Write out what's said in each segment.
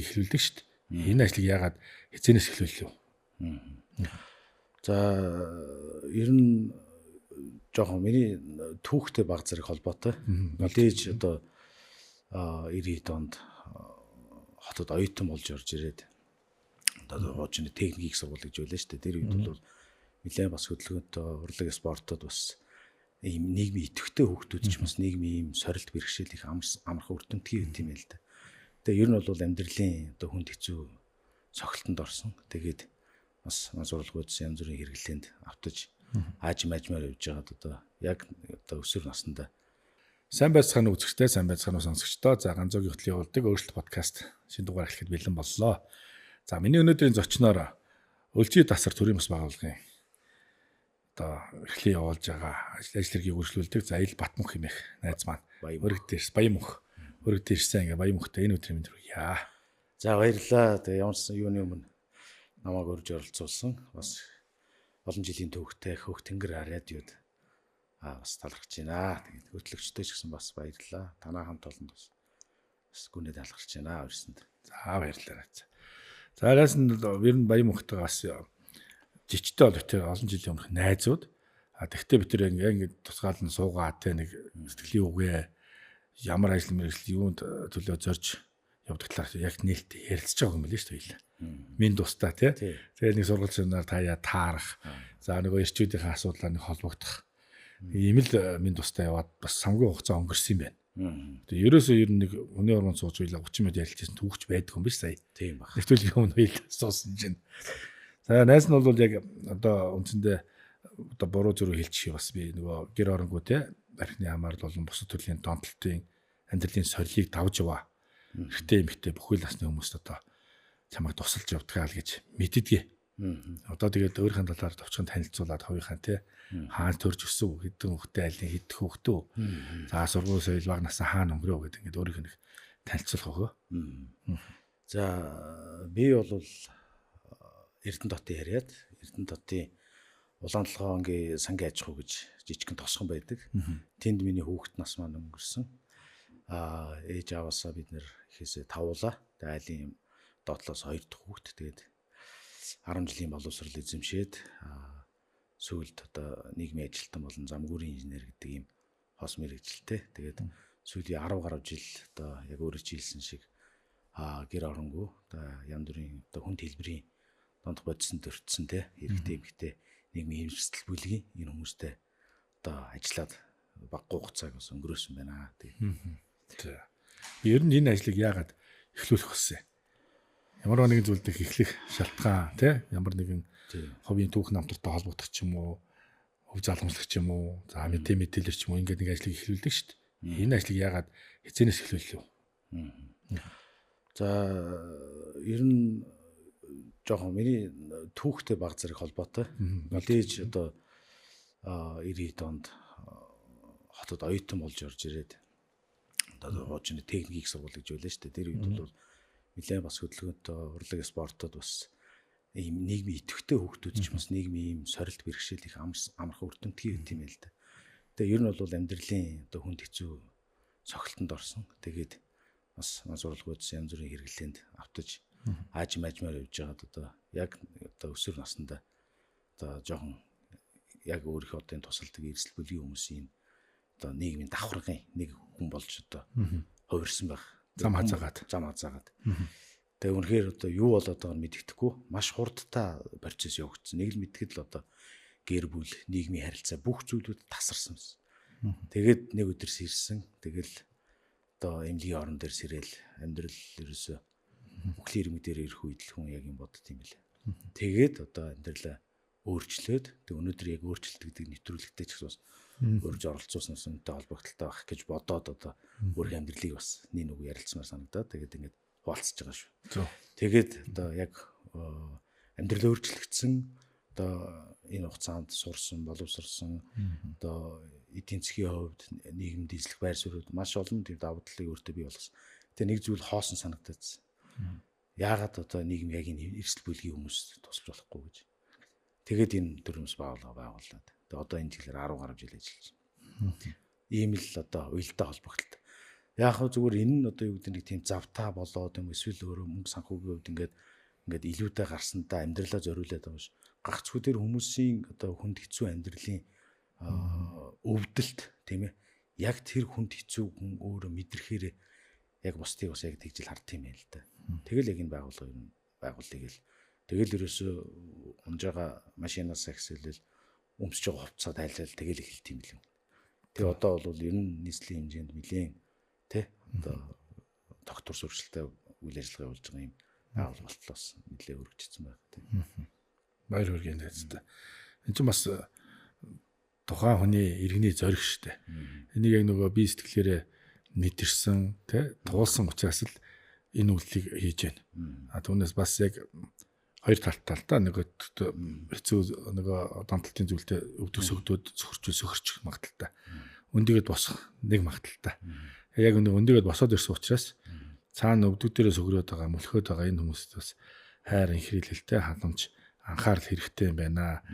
ажлыг эхлүүлдэг шүү дээ. Энэ ажлыг яагаад хязгаарнаас эхлүүлв үү? За ер нь жоохон миний түүхтэй баг зэрэг холбоотой. Мэдээж одоо 90-ад онд хотод оюутан болж орж ирээд одоо хоочны техникийн сургууль гэж байлаа шүү дээ. Тэр үед бол нэлээд бас хөдөлгөөнтэй урлаг спортод бас ийм нийгмийн идэвхтэй хүүхдүүд ч бас нийгмийн ийм сорилт бэрхшээл их амархан өртөмтгий байт юм л да. Тэгээ ер нь бол амьдралын одоо хүнд хэцүү цогцолтонд орсон. Тэгээд бас сургуулиудаас янз бүрийн хэрэглээнд автаж аажмаар явж байгаад одоо яг одоо өсвөр насндаа сайн байцгаана үзэгчтэй, сайн байцгаана сонсогчдоо. За ганцоогийн хөтлийн явуулдаг өөрчлөлт подкаст шинэ дугаар эхлэхэд бэлэн боллоо. За миний өнөөдрийн зочноор Өлжий тасар төрийн бас байгууллагын одоо эхлээ явуулж байгаа ажил хэргийг үргэлжлүүлдэг Заил Батмунх хэмээх найз маань өргөдөөс Баямунх өргөдөөсөө ингээ Баямунхтай энэ өдрийн мэнд хүргье. За баярлалаа. Тэгээ ямарсан юуны өмнө намайг урьж оролцуулсан бас олон жилийн түүхтэй хөх тэнгэр радиод бас талархаж байна. Тэгээд хөтлөгчтэй ч гэсэн бас баярлалаа. Танай хамт олонд бас гүнээ талархаж байна өрсөнд. За баярлалаа. За гайс нь ер нь Баямунхтайгаас жичтэй бол битэр олон жилийн өмнөх найзууд. Тэгтээ битэр ингээд тусгаал нь суугаад те нэг сэтгэлийн үгээ ямар ажил мэргэжил юунд төлөө зорж явдаг талаар яг нээлттэй ярилцж байгаа юм байна шүү дээ. Минь тустай те. Тэгээд нэг сургалт семинар таяа таарах. За нөгөө эрчүүдийн асуудлаар нэг холбогдох. Ийм л минь тустай яваад бас самгүй хугацаа өнгөрсөн юм байна. Тэгээ ерөөсөө ер нь нэг өнөө урманд сууж байла 30 минут ярилцсан түүхч байдаг юм биш сая. Тийм баг. Нэвтрүүлгийн өмнө хэл суусан чинь. За найз нь бол яг одоо үндсэндээ одоо буруу зүрх хэлчих бас би нөгөө гэр оронгоо те архины хамаарал болон бусад төрлийн донтолтын амьдралын сорилыг давж яваа. Ихтэй эмхтэй бүхэл насны хүмүүст одоо чамайг тусалж явдгаа л гэж мэддэггүй. Одоо тэгээд өөрийнхөө талаар товчхон танилцуулаад хоёрхан те хаан төрж өсөв хэдэн хүүхдээ айлын хэдэх хүүхдөө за сургууль соёл баг насаа хаана өнгөрөө гэдэг ингээд өөрийнх нь танилцуулах хөө. За би бол Эрдэнэтотын яриад Эрдэнэтотын Улаантолгойн сангийн аж ахуй гэж жижигхэн тосхон байдаг. Тэнд миний хүүхэд нас маань өнгөрсөн. Ээж аваасаа бид нэр ихээсээ тавуулаа. Тэгээд айлын доотлоос 2 дахь хүүхэд. Тэгээд 10 жилийн боловсрол эзэмшээд сүүлд одоо нийгмийн ажилтан болон замгүрийн инженер гэдэг ийм хос мэргэжилтэй. Тэгээд сүүлийн 10 гаруй жил одоо яг өөрөө хэлсэн шиг гэр оронгоо одоо янз бүрийн одоо хүнд хэлбэрийн дондох бодисонд өртсөн те хэрэгтэй эмхтэй нийгмийн хэрэгсэл бүлгийн энэ хүмүүстэй одоо ажиллаад баггүй хугацааг бас өнгөрөөсөн байна. За. Ер нь энэ ажлыг яагаад эхлүүлэх хүссэн? Ямар нэгэн зүйлдээ эхлэх шалтгаан те ямар нэгэн ховийн түүх намтартай холбогдох ч юм уу, хөв залгамжлах ч юм уу, за мэдээлэл ч юм уу ингээд нэг ажлыг эхлүүлдэг шүү дээ. Энэ ажлыг яагаад хязгаарнаас эхлүүлэх вэ? За ер нь жоохон миний түүхтэй баг зэрэг холбоотой. Мэдээж одоо 90-ад онд хотод оюутан болж орж ирээд одоо хоочны техникийн сургууль гэж байлаа шүү дээ. Тэр үед бол нэлээд бас хөдөлгөөнтэй урлаг спортод бас ийм нийгмийн идэвхтэй хүүхдүүд ч бас нийгмийн ийм сорилт бэрхшээл их амархан өртөмтгий байт юм л да. Тэгээ ер нь бол амьдралын одоо хүнд хэцүү цогцолтонд орсон. Тэгээд бас сургуулиудаас янз бүрийн хэрэглээнд автаж аажмаар явж байгаад одоо яг одоо өсвөр насндаа одоо жоохон яг өөрийнхөө одоо тусалдаг эрсдэл бүлгийн хүмүүсийн одоо нийгмийн давхаргын нэг хүн болж одоо хувирсан байх. Зам хазаагаад. Тэгээ үнэхээр одоо юу болоод байгааг мэддэхгүй маш хурдтай процесс явагдсан. Нэг л мэдгэд л одоо гэр бүл, нийгмийн харилцаа бүх зүйлүүд тасарсан юм. Тэгээд нэг өдөр сэрсэн. Тэгэл одоо эмнэлгийн орон дээр сэрэл амьдрал ерөөсөө бүхлийн ирмэг дээр ирэх үед л хүн яг юм бодд юм бэл. Тэгээд одоо амьдралаа өөрчлөөд тэг өнөөдөр яг өөрчлөлт гэдэг нэвтрүүлэгтэй ч гэсэн өөрж оролцуулсан сүнтэй холбогдолтой байх гэж бодоод одоо өөрийн амьдралыг бас нэг ярилцмаар санагдаад тэгээд ингээд хуваалцж байгаа шүү. Тэгээд одоо яг амьдрал өөрчлөгдсөн одоо энэ хугацаанд сурсан, боловсрсон одоо эдийн засгийн хувьд нийгэмд эзлэх байр суурьуд маш олон тийм давуу талыг өөртөө бий болгосон. Тэгээ нэг зүйл хоосон санагдаадсан. Яагаад одоо нийгэм яг энэ эрсдэл бүлгийн хүмүүс тусалж болохгүй гэж. Тэгээд энэ төрөмс байгууллаад. Тэгээ одоо энэ чиглэлээр 10 гаруй жил ажиллаж байна. Ийм л одоо уялдаа холбогдолтой. Яг хөө зүгээр энэ нь одоо юу гэдэг нэг тийм завтаа болоод юм эсвэл өөрөө мөнгө санхүүгийн хувьд ингээд илүүтэй гарсандаа амьдралаа зориулаад байгаа ш. Гагцхүү дээр хүмүүсийн одоо хүнд хэцүү амьдралын өвдөлт тийм ээ. Яг тэр хүнд хэцүү хүн өөрөө мэдрэхээр яг бусдыг бас яг тэгжил хард юм байл та. Тэгэл яг энэ байгууллагыг л тэгэл ерөөсөө унж байгаа машинаас ахсэлэл өмсөж байгаа хувцас тайлал тэгэл эхэлт юм билүү. Тэгээ одоо бол ер нь нийслэлийн хэмжээнд нэлээд тэ одоо доктор сургалттай үйл ажиллагаа явуулж байгаа юм байгууллагаас нэлээд өргөжсөн байна тийм. Баяр хүргэе нэстэ. Энд чинь бас тухайн хүний иргэний зориг штэ. Энийг яг нөгөө бие сэтгэлээрээ мэдэрсэн тэ туулсан учраас л энэ үйлдэлийг хийж байна. А түүнээс бас яг хоёр талтай л да нөгөө хэцүү нөгөө донтолтын зүйлтэй өвдөх сөгдөөд сөхөрч магадaltaй. Өндөгд босох нэг магадaltaй. Яг өндөгд босоод ирсэн учраас цаана өвдөг дээрээ сөгрөөд байгаа мөлхөөд байгаа энэ хүмүүст бас хайр инхрийлэлтэй халамж анхаарал хэрэгтэй юм байна.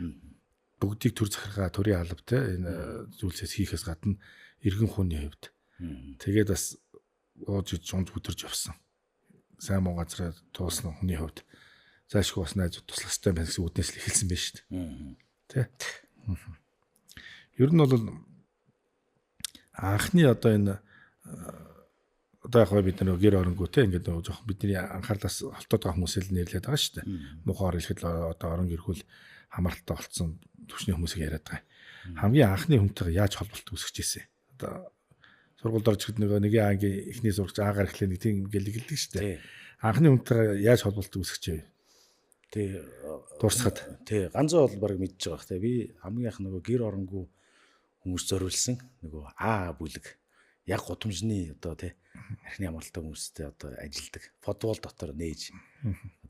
Бүгдийг төр захиргаа төрийн албатай энэ зүйлсээс хийхээс гадна иргэн хүний хувьд тэгээд бас ууж унж бүдэрж явсан. Сайн муу газраа туулсан хүний хувьд заашгүй бас найзууд туслах хэрэгтэй байх гэсэн үднээс л эхэлсэн байна шүү дээ. Тэ. Ер нь бол анхны одоо энэ одоо яг бид нэг гэр оронгоо те ингээд нөгөө жоох бидний анхаарлаас холтоод байгаа хүмүүсээ л нэрлээд байгаа шүү дээ. Мухаар хэлэхэд одоо орон гэрхүүл хамааралтай болцсон төвчний хүмүүсийг яриад байгаа. Хамгийн анхны хүнтэйгээ яаж холболт үүсгэж ирсэн. Одоо сургуульд орж ихэд нэг ангийн эхний сурагч аагаар эхлэх нэг тийм гэлгэлдэг шүү дээ. Анхны хүнтэйгээ яаж холболт үүсгэж вэ? Тэ дурсахад. Тэ ганцаа бол баг мэдж байгаа хэ. Би хамгийн анх нөгөө гэр оронгоо хүмүүс зориулсан нөгөө бүлэг яг гудамжны одоо тий архины амралтай хүмүүстэй одоо ажилдаг футбол дотор нээж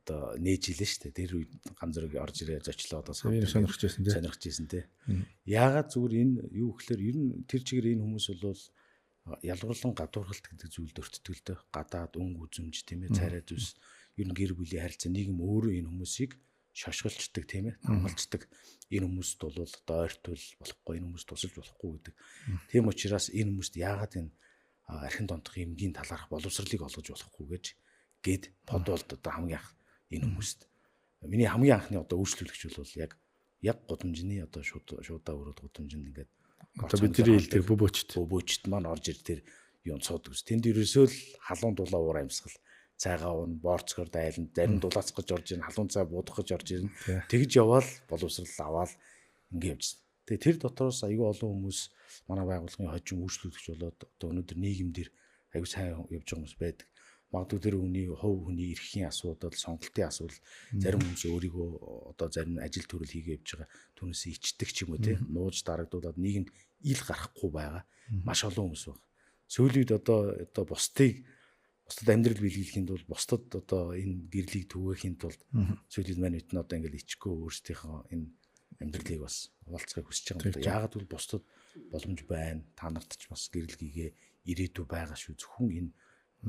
одоо нээж илээ шүү дээ. Тэр үед ганц зэрэг орж ирээ зочлоо одоо сонирхож байсан тий. Яагаад зүгээр энэ юу гэхээр ер нь тэр чигээр энэ хүмүүс бол ялгарлан гадуурхалт гэдэг зүйлд өртдөг л дээ. Гадаад өнгө үзүмж тийм ээ царай зүс ер нь гэр бүлийн харилцаа нийгэм өөрөө энэ хүмүүсийг шошголчдаг тийм ээ хамгаалцдаг энэ хүмүүст бол одоо ойртол болохгүй энэ хүмүүст тусалж болохгүй гэдэг. Тийм учраас энэ хүмүүст яагаад энэ архин донтох эмгийн талаарх боловсролыг олгож болохгүй гэж гээд подолд одоо хамгийн анх энэ хүмүүст миний хамгийн анхны одоо үйлчлүүлэгч бол яг гудамжны одоо шуудаа өрөөд гудамжинд ингээд одоо бидний хэлдэг бөбөөчт маань орж ир тэр юун цуудаг ус. Тэнд ерөөсөө л халуун дулаа уур амьсгал цайгаа уун борцгор дайлан зарим дулаацах гэж орж ирнэ халуун цай буудах гэж орж ирнэ. Тэгж яваал боловсрал аваад ингэ явжсан. Тэгээ тэр дотроос аюу олон хүмүүс манай байгууллагын хожим үйлчлүүлэгч болоод одоо өнөөдөр нийгэмдэр аюу сайн явж байгаа хүмүүс байдаг. Магадгүй тэр хүний хувь хүний эрхийн асуудал, сонголтын асуудал зарим хүмүүс өөрийгөө одоо зарим ажил төрөл хийгээ явж байгаа түүнээс ичдэг ч юм уу те нууж дарагдуулаад нийгэмд ил гарахгүй байгаа маш олон хүмүүс байна. Сүүлийн үед одоо бусдад амьдрал биелүүлэхийн тулд бусдад одоо энэ гэрлийг түгээхийн тулд сүүлийн маань бид нь одоо ингээл ичгөө өөрсдийнхөө энэ амьдралыг бас хуваалцахыг хүсэж байгаа юм да. Яагаад гэвэл бусдад боломж байна. Та нарт ч бас гэрэл гээгээ ирээдүй байгаа шүү. Зөвхөн энэ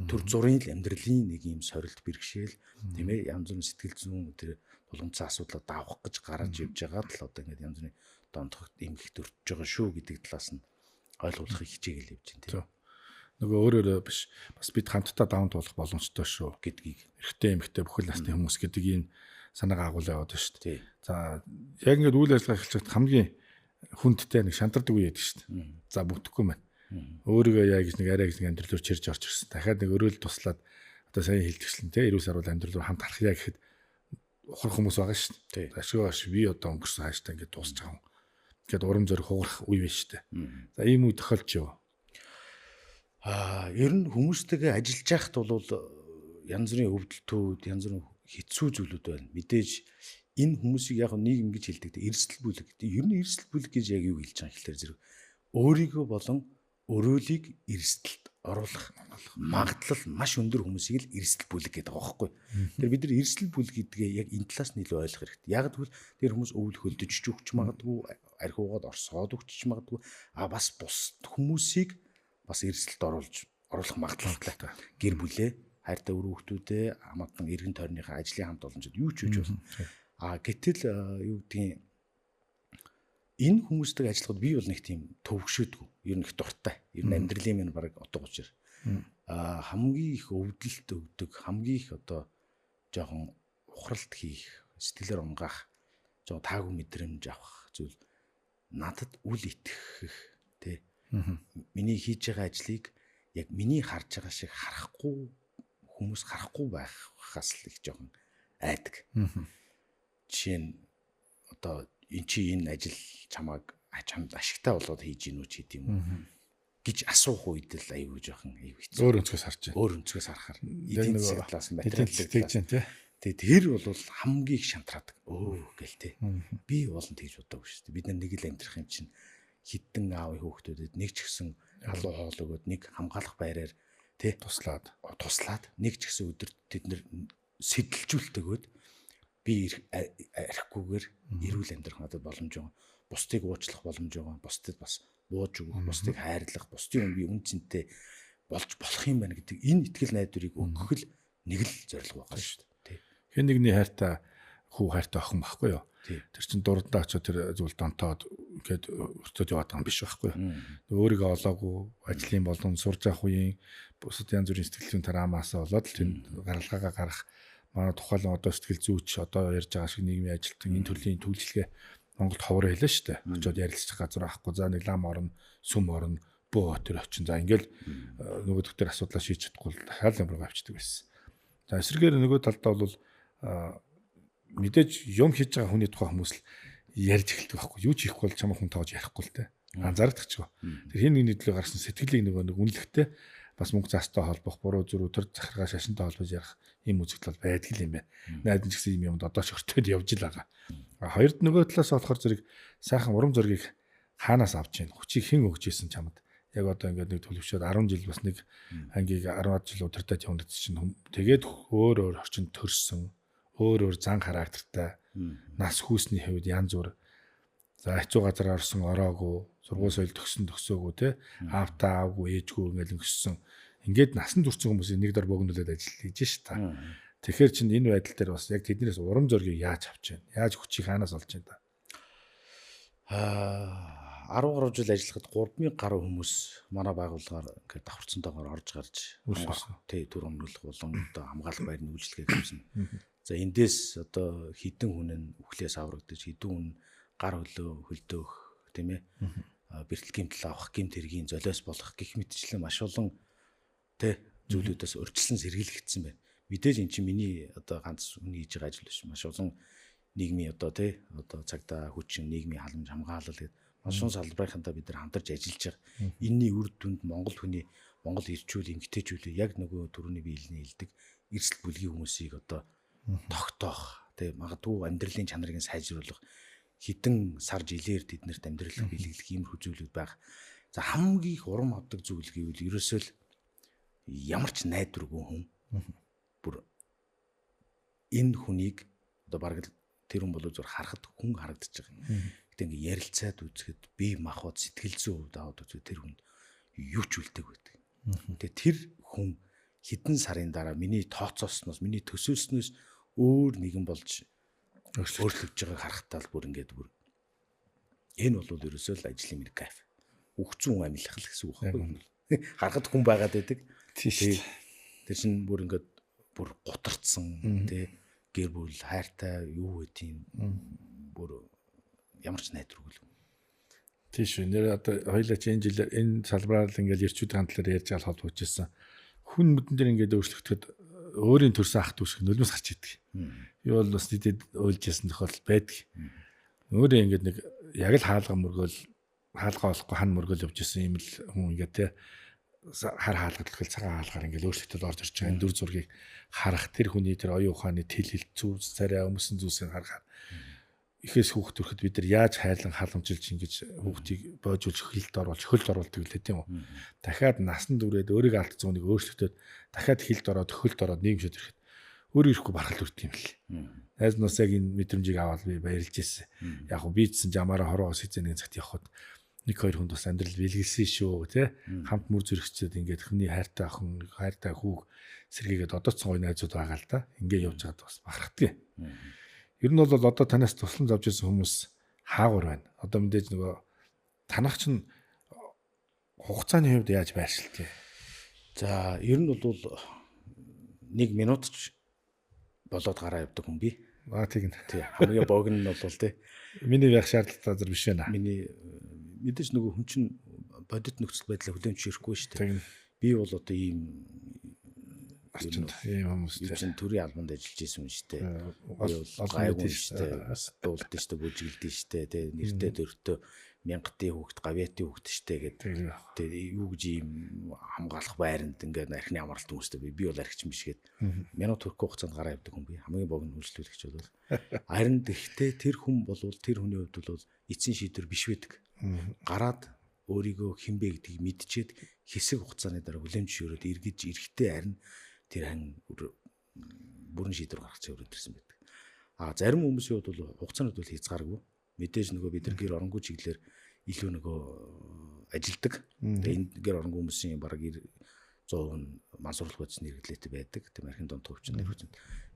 төр зургийн л амьдралын нэг юм сорилт бэрхшээл тийм ээ янз бүрийн сэтгэл зүйн тэр тулгымцсан асуудлаа давах гэж гараад явж байгаа л одоо ингээд янз бүрийн донтогт эмгэгт өртөж байгаа шүү гэдэг талаас нь ойлгуулахыг хичээгээл явж байна тийм. Нөгөө өөрөөрөө биш бас бид хамтдаа даван туулах боломжтой шүү гэдгийг эрэгтэй эмэгтэй бүхэл насны хүмүүс гэдэг ийм санаагаа агуулж яваад байна шүү дээ. За яг ингээд үйл ажиллагаа эхэлж байхад хамгийн хүндтэй нэг шантардаг үе байдаг шүү дээ. За бүтэхгүй маань. Өөрийгөө яг нэг арай гэж амьдрал руу чирж орж ирсэн. Дахиад нэг өрөөл туслаад одоо сайн хэлчихсэн те 90 сар бол амьдрал руу хамт харахъя гэхэд ухрах хүмүүс байгаа шүү дээ. Ашигаш би одоо өнгөрсөн хааштай ингээд дуусч байгаа юм. Ингээд урам зориг хугарах үе байна шүү дээ. За ийм үе тохиолж юу? Ер нь хүмүүстэйгээ ажиллаж байхад бол янз бүрийн өвдөлтүүд, янз бүрийн хэцүү зүйлүүд байна. Мэдээж энэ хүмүүсийг яг нийгэм гэж хэлдэг. Эрсдэл бүлэг. Ер нь эрсдэл бүлэг гэж яг юу хэлж байгаа юм гэхээр зэрэг өөрийгөө болон өрөөлийг эрсдэлд оруулах магадлал маш өндөр хүмүүсийг л эрсдэл бүлэг гэдэг байгаа байхгүй. Тэр бид нар эрсдэл бүлэг гэдгээ яг энэ талаас нь илүү ойлгох хэрэгтэй. Яг тэгвэл тэр хүмүүс өвөл хөлдөж ч өгч магадгүй, архиугаад орсоод өгч магадгүй, бас бус хүмүүсийг бас эрсдэлд оруулах магадлалтай. Гэр бүлээ, хайртай өр хүүхдүүдээ, хамаатан эргэн тойрныхаа ажлын хамт олончод юу ч хийж болно. Гэтэл юу гэдгийг энэ хүмүүстэй ажиллахад би бол нэг тийм төвөгшөөдгөө. Ер нь их дуртай. Ер нь амьдралын минь баг утга учир. хамгийн их өвдөлт өгдөг, хамгийн их одоо жоохон ухралт хийх, сэтгэлээр унгаах, жоохон таагүй мэдрэмж авах зүйл надад үл итгэх тий. Миний хийж байгаа ажлыг яг миний харж байгаа шиг харахгүй хүмүүс харахгүй байхаас л их жоохон айдаг. Жишээ нь одоо энэ ажил чамайг чамд ашигтай болоод хийж гинүү ч гэдэм үү гэж асуух үед л аюу жоохон хэцүү. Өөр өнцгөөс харж байна. Өөр өнцгөөс харахаар эдийн засаг талаас нь материалын тий. Тэр бол хамгийн их шантраадаг. Гэл тий. Би болон тэгж боддог шүү дээ. Бид нэг л амьдрах юм чинь хитэн аавын хүүхдүүдэд нэг ч гэсэн халуун хоол өгөөд нэг хамгаалах байраар тий туслаад нэг ч гэсэн өдөрт тэд нэр сэтэлжүүлэлт өгөөд би архихгүйгээр эрүүл амьдрах надад боломж байгаа. Бусдыг уучлах боломж байгаа. Бусдад бас бууж өгөх, бусдыг хайрлах, бусдын өмнө үн цэнтэй болж болох юм байна гэдэг энэ итгэл найдварыг өгөх л нэг л зорилго байгаа шүү дээ. Хэн нэгний хайртай хүү хайртай охин байхгүй юу? Тэр чин дурдаа очиод тэр зүйл донтоод ингээд өртөөд яваад байгаа юм биш байхгүй юу? Өөрийгөө олоогүй, ажлын болон сурж авах үеийн бусад янз бүрийн сэтгэлийн тараамаасаа болоод л тэр гаргалгаагаа гарах манай тухайлан одоо сэтгэл зүйч одоо ярьж байгаа шиг нийгмийн ажилтан энэ төрлийн төлөвлөгөө Монголд ховор хэлээ шүү дээ. Очоод ярилцах газар авахгүй за нэг лам орно, сүм орно, бөө төр очин. За ингээл нөгөө доктор асуудлаа шийдэж чадахгүй дахиад ламбар авчдаг байсан. За эсрэгээр нөгөө талдаа бол мэдээж юм хийж байгаа хүний тухай хүмүүс л ярьж эхэлдэг байхгүй. Юу ч хийхгүй бол чамаа хүн тоож ярихгүй л те. Анзаардаг ч гоо. Тэр хин нэгний төлөө гарсан сэтгэлийг нэг үнэлэхтэй бас мөнгө заастай холбох, буруу зүрх төр захиргаа шашинтай холбож ярих ийм үзэгдэл бол байдаг юм байна. Найдаж гэсэн юм юмд одоо ч өртөөд явж л байгаа. Хоёрд нөгөө талаас болохоор зэрэг сайхан урам зоригийг хаанаас авч ийн хүчийг хэн өгч ийсэн чамд. Яг одоо ингээд нэг төлөвшөөд 10 жил бас нэг ангийг 10 жил удирдах явна гэсэн чинь тэгээд өөр орчинд төрсөн, өөр зан характертай, нас хүүсний хувьд янз бүр за хэцүү газар орсон ороогүй, сургууль соёл төгсөөгүй те аавтаа аавгүй ээжгүй ингээл өнгөссөн. Ингээд насан туршсан хүмүүсийн нэг дор богинолоод ажил хийж ш та. Тэгэхээр чинь энэ байдал дээр бас яг тэднээс урам зоригийг яаж авч байна? Яаж хүчийг хаанаас олж байна та? 10 жил ажиллахад 3000 гаруй хүмүүс манай байгууллагаар ингээд давхарцсантайгаар орж гарч тий төр өмнөх болон одоо хамгаалах байрны үйлчлэгээ хийсэн. За эндээс одоо хідэн хүн нь үхлээс аврагдаж хідэн хүн гар хөлдөөх тийм ээ бэртэл гимтэл авах гимт хэргийн золиос болох гих мэтчлэн маш олон тий зүйлүүдээс өрчлсөн сэргийлэгдсэн байна. Мэдээж эн чинь миний одоо ганц үний хийж байгаа ажил биш. Маш олон нийгмийн одоо тий одоо цагдаа хүчин нийгмийн халамж хамгаалал гэдэг маш олон салбарынхантаа бид нар хамтарч ажиллаж байгаа. Энийний үр дүнд Монгол хүний Монгол ирчүүл эмгтээчүүл яг нөгөө төрөний биелний хэлдэг эрсдэл бүлгийн хүмүүсийг одоо тогтоох тий магадгүй амьдралын чанарыг сайжруулах хідэн сар жилээр тэднэрт амьдралыг биелүүлэх иймэрхүү зүйлүүд байх. За хамгийн их урам авдаг зүйл гэвэл ерөөсөө л ямар ч найдваргүй хүн бүр энэ хүнийг одоо бараг тэр хүн болоо зур харахад хүн харагдаж байгаа. Гэтэ ингээ ярилцаад үзэхэд бие махбод сэтгэл зүйн хувьд аваад үзвэл тэр хүнд юу ч үлдэг байдаг. Тэгээ тэр хүн хэдэн сарын дараа миний тооцоосноос миний төсөөлснөөс өөр нэгэн болж өөрчлөгдөж байгааг харахтаа л бүр ингээд бүр энэ бол ерөөсөө л ажлын мэр кайф. Үхцэн амьлах л гэсэн үг байхгүй. Харахад хүн байгаад байдаг. Тийм. Тэр чинь бүр ингээд бүр гутарцсан тий гэр бүл хайртай юу гэдгийг бүр ямар ч найдваргүй л. Тийм шүү. Нэр одоо хоёлаа ч энэ жил энэ салбараар л ингээд ирчүүд гандлаар ярьж байгаа холбогдож ирсэн. Хүн нүдэн дээр ингээд өөрчлөгдөд өөрийн төрсэн ах дүү шиг нулимс гарч идэг. Юу бол бас тэдэд ойлжсэн тохиолдол байдаг. Өөрөө ингээд нэг яг л хаалга болохгүй хан мөргөл явж исэн юм л хүн ингээд те хар хаалгадлах цагаан хаалгаар ингээд өөрчлөлтөд орж ирж байгаа энэ дүр зургийг харах тэр хүний тэр оюун ухааны тэл хэл зүүс царай өмсөн зүйлсийг харахаар ихээс хүүхд төрөхөд бид нар яаж хайрлан халамжилж ингэж хүүхдийг боожуулж хөлд оруулдаг лээ тийм үү. Дахиад насанд үрээд өөрийгөө алдсан хүнийг өөрчлөлтөд дахиад хилд ороод хөлд ороод нийгэмшэд ирэхэд өөрөө ирэхгүй бархал үрдэг юм л. Найз нас яг энэ мэдрэмжийг аваад би баярлж ирсэн. Яг уу бийдсэн жамаараа хороогоос хизээ нэг цагт явхад нэг хоёр хүнд бас амьдрал бэлгэлсэн шүү тий. Хамт мөр зүрхчээд ингээд хүний хайртай охин, хайртай хүүг сэргийгээд одооцсон гоё найзууд байгаа л да. Ингээд явж байгаад бас бахархдаг. Ер нь бол одоо танаас тусламж авч ирсэн хүмүүс хаагур байна. Одоо мэдээж нөгөө танах чинь хугацааны хувьд яаж байршилтыг? За ер нь бол 1 минут ч болоод гараа явдаг хүн би. Тэгнэ. Тий. Хамгийн богино нь бол тий. Миний байх шаардлагатай зэрэг биш байна. Миний мэдээж нөгөө хүн чинь бодит нөхцөл байдлаа хүлээмж ширэхгүй шүү дээ. Тэгнэ. Би бол одоо ийм Арчинд ийм хүмүүстэй чинь төрийн албанд ажиллаж исэн хүн шүү дээ. Би бол олон гайгүй мэдээ шүү дээ. Дуулд шүү дээ, бүжиглдэж шүү дээ. Тэ нэртэй дөртөө мянгатын хүүхэд, гавьяатын хүүхэд шүү дээ гэдэг. Тэ юу гэж ийм хамгаалах байранд ингээд архины амралт хүмүүстэй би бол архич биш гээд минут хүрэхгүй хугацаанд гараа явдаг хүн би. Хамгийн богино үйлчлүүлэгч бол харин гэхдээ тэр хүн бол тэр хүний хувьд бол эцсийн шийдвэр биш байдаг. Гараад өөрийгөө хинбэ гэдгийг мэдчихэд хэсэг хугацааны дараа хүлэмж шиөрөөд эргэж эрэхтэй харин тэр хан бүрэн шийдвэр гаргах зөв өрөөдөрсөн байдаг. Зарим хүмүүсийн хувьд бол хугацаанд бол хязгааргүй. Мэдээж нөгөө бид нар гэр оронгүй чиглэлээр илүү нөгөө ажилдаг. Тэгээ энэ гэр оронгүй хүмүүсийн бараг 100% нь мансуурлах бодис нэргэлээтэй байдаг. Тийм архин донд төвчин нэрвчэн.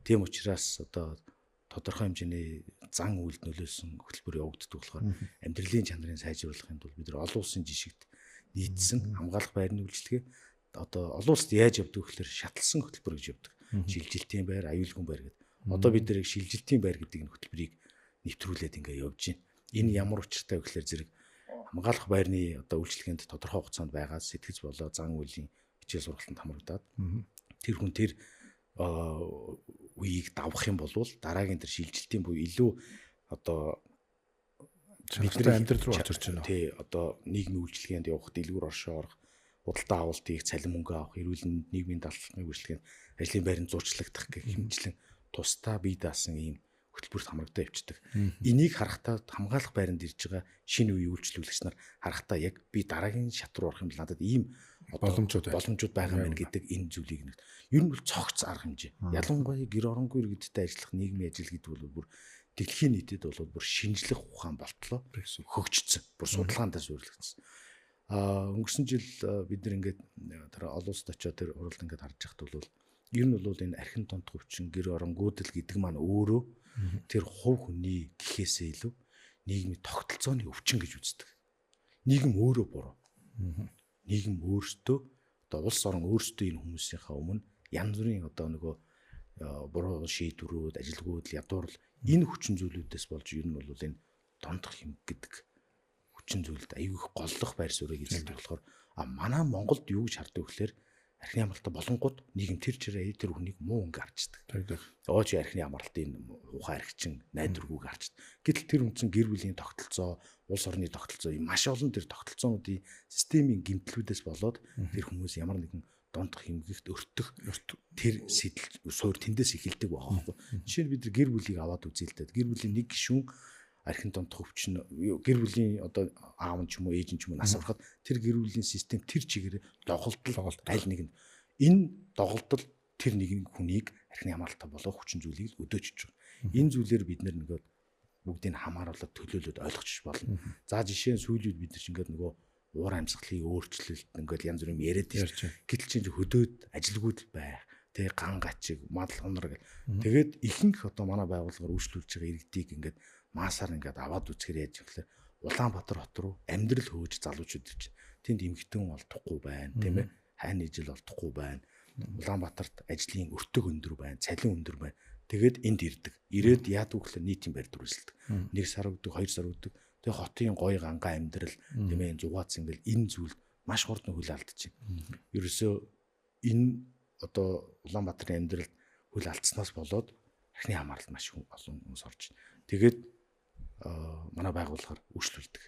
Тийм учраас одоо тодорхой хэмжээний зан үйлд нөлөөлсөн хөтөлбөр явагддаг болохоор амьдралын чанарыг сайжруулахын тулд бид нар олон улсын жишгт нийцсэн хамгаалах байрны үйлчлэгээ одоо олон улсад яаж явдаг гэхээр шатлсан хөтөлбөр гэж явдаг. Шилжилтийн байр, аюулгүй байр гэдэг. Одоо бид нэр шилжилтийн байр гэдэг энэ хөтөлбөрийг нэвтрүүлээд ингээ явж байна. Энэ ямар учиртай вэ гэхээр зэрэг хамгаалах байрны одоо үйлчлэгээнд тодорхой хугацаанд байгаа сэтгэц болоо зан үйлийн хичээл сургалтанд хамрагдаад тэр хүн тэр үеийг давах юм бол дараагийн тэр шилжилтийн буюу илүү одоо бидний амьдрал руу орж ирж байна. Тий, одоо нийгмийн үйлчлэгээнд явах, дэлгүүр оршоо орох, худалдаа авалт хийх, цалин мөнгө авах, эрүүл мэнд, нийгмийн даатгалын үйлчлэгээнд ажлын байранд зурчлагдах гэх хэмжлэн тусдаа бие даасан ийм хөтөлбөрт хамрагдаа явцдаг. Энийг харахтаа хамгаалах байранд ирж байгаа шинэ үеийн үйлчлүүлэгч нар харахтаа яг би дараагийн шат руу орох юм бол надад ийм боломжууд байгаа мэн гэдэг энэ зүйлийг нэг. Ер нь бол цогц арга хэмжээ. Ялангуяа гэр оронгүй иргэдтэй ажиллах нийгмийн ажил гэдэг бол бүр дэлхийн нийтэд бол бүр шинжлэх ухаан болтлоо хөгжсөн. Бүр судалгаандаа суурилагдсан. Өнгөрсөн жил бид нар ингээд тэр олон улсад очиод тэр уралд ингээд харж байхад бол ер нь бол энэ архин тонт хөвчин гэр оронгуудл гэдэг маань өөрөө тэр хувь хүний гэхээсээ илүү нийгмийн тогтолцооны өвчин гэж үздэг. Нийгэм өөрөө буруу. Нийгэм өөртөө одоо улс орон өөртөө энэ хүмүүсийнхаа өмнө янз бүрийн одоо нөгөө буруу шийдвэрүүд, ажилгүйд, ядуурл энэ хүчин зүйлүүдээс болж ер нь бол энэ тондох юм гэдэг хүчин зүйлд аюу их голлох байр суурийг эзэлдэг болохоор манай Монголд юу гэж хардаг вэхээр архины амралтаа болонгууд нийгэм тэр чирээ тэр хүнийг муу ингээ харждаг. Ооч архины амралтын ухаан архичин найдваргүйг харждаг. Гэтэл тэр үндсэн гэр бүлийн тогтолцоо, улс орны тогтолцоо маш олон тэр тогтолцоонуудын системийн гэмтлүүдээс болоод тэр хүмүүс ямар нэгэн дондох хэмгэгт өртөх тэр сэтэл суур тэндээс эхэлдэг байхгүй. Жишээ нь бид гэр бүлийг аваад үзээ л дээ. Гэр бүлийн нэг гишүүн архин дондох өвчин гэр бүлийн одоо аав нь ч юм уу ээж нь ч юм уу нас ороход тэр гэр бүлийн систем тэр чигээр доголдол аль нэг нь энэ доголдол тэр нэг хүнийг архины амралтаа болох хүчин зүйлийг л өдөөж байгаа. Энэ зүйлээр бид нөгөө бүгдийг хамааруулаад төлөөлөд ойлгочих болно. За жишээ нь сүүлийн бид нар ч ингээд нөгөө уур амьсгалын өөрчлөлт ингээд янз бүрийн яриад байна. Гэтэл чинь хөдөөд ажилгүйд байх тэг ган гачиг мадал хонор гэх. Тэгээд ихэнх одоо манай байгууллагаар үйлчлүүлж байгаа иргэдийг ингээд маасаар ингээд аваад үзэхээр яаж гэхээр Улаанбаатар хот руу амьдрал хөөж залуучууд ирж тэнд эмэгтэн олдохгүй байна тийм ээ хайн ижил олдохгүй байна Улаанбаатарт ажлын өртөг өндөр байна цалин өндөр байна тэгээд энд ирдэг ирээд яадаг гэхээр нийтийн байр дүрсэлдэг 1 сар өгдөг 2 сар өгдөг тэгээд хотын гоё ганга амьдрал тийм ээ зугаац ингээл энэ зүйлд маш хурдан хөл алдчих. Ерөөсөө энэ одоо Улаанбаатарын амьдралд хөл алдснаас болоод архины хамаарал маш олон хүмүүс орж байна. Тэгээд манай байгууллагаар үйлчлүүлдэг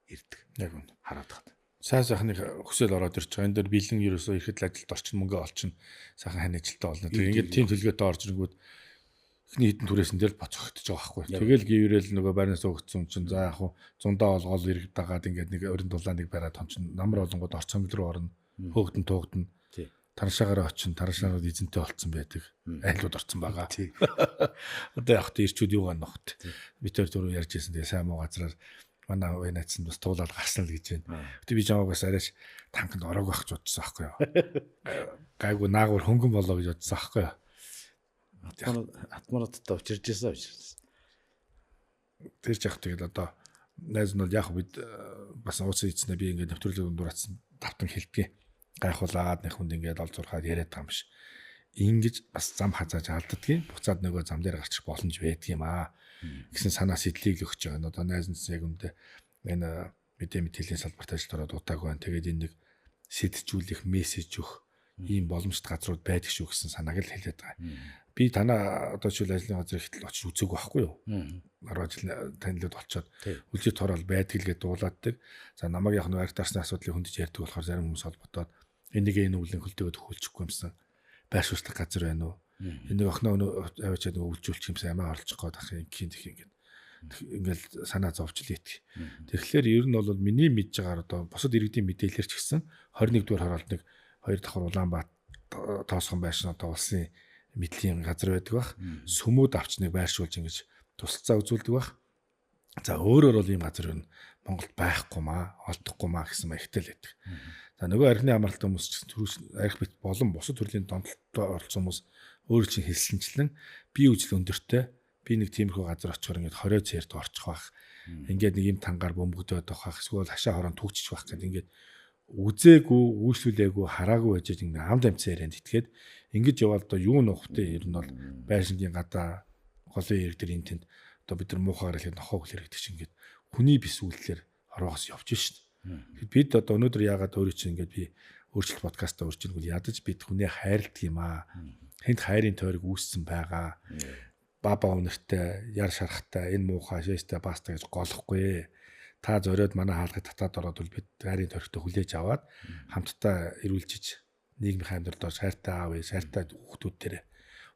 ирдэг. Яг үнэ хараад тахад. Сайн сайхныг хүсэл ороод ирж байгаа. Энэ дээр бэлэн ерөөсөө ихэд ажилд орчин мөнгө олчин сайхан хань ажилтаа болно. Тэгээд ингээд тийм төлгөөтэй орж ирэнгүүт эхний хэдэн түрээсэн дээр боцогдож байгаа байхгүй. Тэгэл гіврэл нөгөө байрнаас өгсөн чинь за яг хуу зундаа гол иргэд дагаад ингээд нэг өрн дулааныг бариад тончин намар олонгод орцсон руу орно. Хөөгдөн туugдана. Тараншаагаараа очин тараншаагууд эзэнтэй болцсон байдаг. Айлууд орцсон байгаа. Одоо яг тэ ирчүүд юугаа нохт. Бид түрүү ярьж ирсэн тэгээ сайн муу газраар манай венацсан бас туулаад гарсан л гэж байна. Гэтэ би жамаг бас арайш танкнд ороог байх гэж бодсон байхгүй юу. Гайгүй наагур хөнгөн болоо гэж бодсон байхгүй юу. Атмараттай учирж ирсэн учраас. Тэр ч яг тэгэл одоо найз нь бол яг бид бас ууцсан эцнээ би ингээд нэвтрүүлэг дуурайсан давтан хэлдэг. гайхуулаад нэг хүнд ингээд олж зурхаад яриад байгаа юм биш. Ингэж бас зам хазааж алддгийн буцаад нөгөө зам дээр гарчих боломж байдаг юм аа гэсэн санаа сэтлийг өгч байгаа. Одоо найз нь яг үндэ энэ мэдээ мэдээллийн салбарт ажиллаж ороод удаагүй байна. Тэгээд энэ нэг сэтжүүлэх, мессеж өгөх ийм боломжтой газрууд байдаг шүү гэсэн санааг л хэлээд байгаа. Би танаа одоо жишээл ажлын газар ихтэл очиж үзег байхгүй юу? 10 жил танилуд олцоод үлжид тороол байдаг л гэдээ дуулааддаг. За намайг яг нэг аргитарсны асуудлыг хөндөж ярьдаг болохоор зарим хүмүүс холбогдоод энийг үлэн хөлтөгөд хөлчихгүй юмсан байршуулах газар байна уу? Энийг охиноо аваачаад үлжүүлчих юмсан амиа орлчих гээд ах юм гин ингээл санаа зовж л ит. Тэгэхээр ер нь бол миний мэдж байгаагаар одоо босод иргэдийн мэдээлэлэр ч гэсэн 21 дугаар хороолт нэг 2 давхар Улаанбаатар тоосхон байшин одоо улсын мэдлийн газар байдаг бах. Сүмүүд авч нэг байршуулж ингэж тусалцаа үзүүлдэг бах. За өөрөөр бол ийм газар нь Монголд байхгүй маа, олдохгүй маа гэсэн маягтай л байдаг. За нөгөө архины амралт хүмүүс ч төрөс арх бит болон бусад төрлийн донтолтой оролцсон хүмүүс өөр чинь хэлсэнчлэн бие үжил өндөртэй би нэг тиймэрхүү газар очихоор ингээд 20 цэрд орчих байх. Ингээд нэг юм тангаар бөмбөгдөд байх. Эсвэл хашаа хорон түгчиж байх гэдэг ингээд үзээгүй, үйлчлүүлээгүй, хараагүй байж ингээд амд амцсан ярианд итгээд ингэж яваад одоо юу нөхтэй ер нь бол байшингийн гадаа голын ирэг дээр энэ тэнд одоо бид нар муухайгаар хэлээд нохоо хөл хэрэгдэг чинь ингээд хүний бис үйлдэлэр ороогоос явж шít. Бид одоо өнөөдөр яагаад өөрөө чинь ингээд би өөрчлөлт подкастаа урьж иргүүл ядаж бид хүнээ хайрладаг юм аа. Хэнд хайрын тойрог үүссэн байгаа. Баба өнөртэй, яр шарахтай, энэ муухай шээстэй паста гэж голохгүй. Та зориод манай хаалгад татаад ороод бол бид хайрын тойрогтой хүлээж аваад хамтдаа эрүүлжиж нийгмийн амьдралд орж хайртай аав, хайртай хүүхдүүд дээр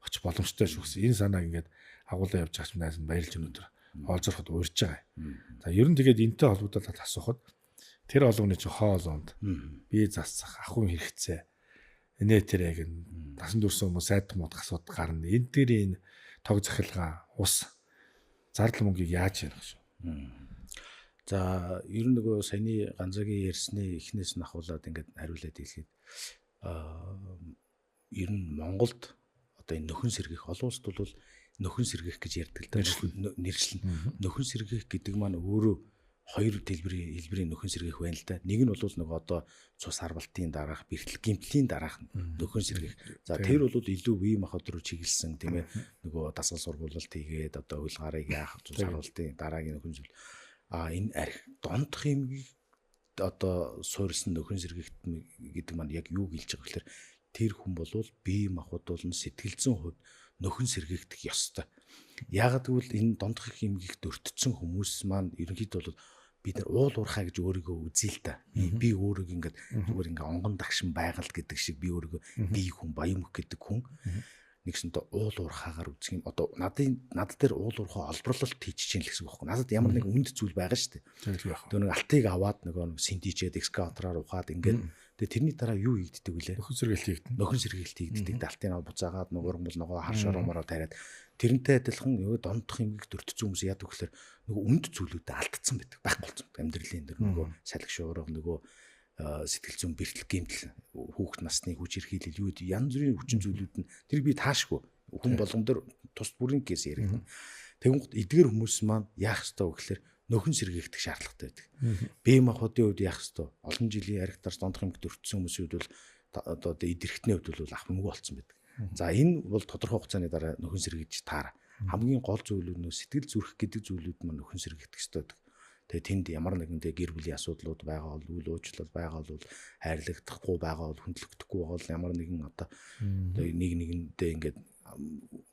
очих боломжтой шүү гэсэн. Энэ санааг ингээд агуулсан явж байгаа юм баярлж өнөөдөр олзороход урьж байгаа. За ер нь тэгээд энэтэй холбогдоод асуухад тэр олгоны чи хоолонд бие засах, ахуйн хэрэгцээ. Энэ тэр яг насан турш хүмүүс сайд мод асуудал гарна. Энэ дээр энэ тог захилгаан ус зардал мөнгийг яаж ярих шүү. За ер нь нөгөө саяны ганцаагийн ярьсны эхнээс нь ахуулаад ингээд хариулаад хэлэхэд ер нь Монголд одоо энэ нөхөн сэргийх олон улсад бол нөхөн сэргийх гэж ярьдаг л да. Нэршлэн нөхөн сэргийх гэдэг маань өөрөө хоёр хэлбэрийн нөхөн сэргийх байна л да. Нэг нь бол нөгөө одоо цус харвалтын дараах, бэртэл гимтлийн дараах нөхөн сэргийх. За тэр бол илүү бие махбод руу чиглэсэн тийм ээ нөгөө дасгал сургуулалт хийгээд одоо хөл гарыг яах цус харвалтын дараагийн нөхөн сэргийх. Энэ арх дондох юмгийг одоо суурилсан нөхөн сэргийгт гэдэг маань яг юу гэлж байгаа гэхээр тэр хүн болвол бие махбод болон сэтгэл зүйн хувьд нөхөн сэргийгдэх ёстой. Яагаад гэвэл энэ дондох юмгийг дөртсөн хүмүүс маань ерөнхийдөө бол бид нар уул уурхаа гэж өөрийгөө үзье л да. Би өөрийгөө ингээд зүгээр ингээ онгон дагшин байгаль гэдэг шиг би өөрийгөө бие хүн баян мөх гэдэг хүн нэгсэнтэй уул уурхаагаар үзэх юм. Одоо над дээр уул уурхаа олборлолт хийчих чинь л гэсэн үг байхгүй. Надад ямар нэг үнд зүйл байгаа шүү дээ. Тэр нэг алтыг аваад нөгөө синтижээд экскаватораар ухаад ингээд тэгээ тэрний дараа юу хийгддэг вүлээ? Нөхөн сэргээлт хийгддэг. Алтын ав буцаагаад нөгөө хар шоромороо тариад тэрнтэй адилхан нөгөө дондох юмгийг дөртсөн хүмүүс яадаг гэхээр нөгөө үнд зүйлүүдэд алдсан байдаг. Байхгүй болсон. Амьдралын дээр нөгөө салхи шуурга нөгөө сэтгэл зүйн бэртэл гэмтэл хүүхэд насны хүч ирхийлэл юу гэдэг янз бүрийн хүчин зүйлүүд нь тэр би таашгүй хүн болгон дээр тус бүрийн кейс яригдана. Тэгвэл эдгээр хүмүүс маань яах ёстой вэ гэхээр нөхөн сэргийгдэх шаардлагатай байдаг. Бие махбодын хувьд яах ёстой? Олон жилийн архитектар дондох юмд өртсөн хүмүүсийн хувьд бол одоо эдэрхтний хувьд бол ахмангүй болсон байдаг. За энэ бол тодорхой хугацааны дараа нөхөн сэргийгдэж таараа. Хамгийн гол зүйлүүд нь сэтгэл зүрх гэдэг зүйлүүд маань нөхөн сэргийгдэх ёстой байдаг. Тэгээ тэнд ямар нэгэн гэр бүлийн асуудлууд байгаа бол үйл уучлал байгаа бол хайрлагдахгүй байгаа бол хүндлэгдэхгүй байгаа бол ямар нэгэн одоо нэг нэгэндээ ингээд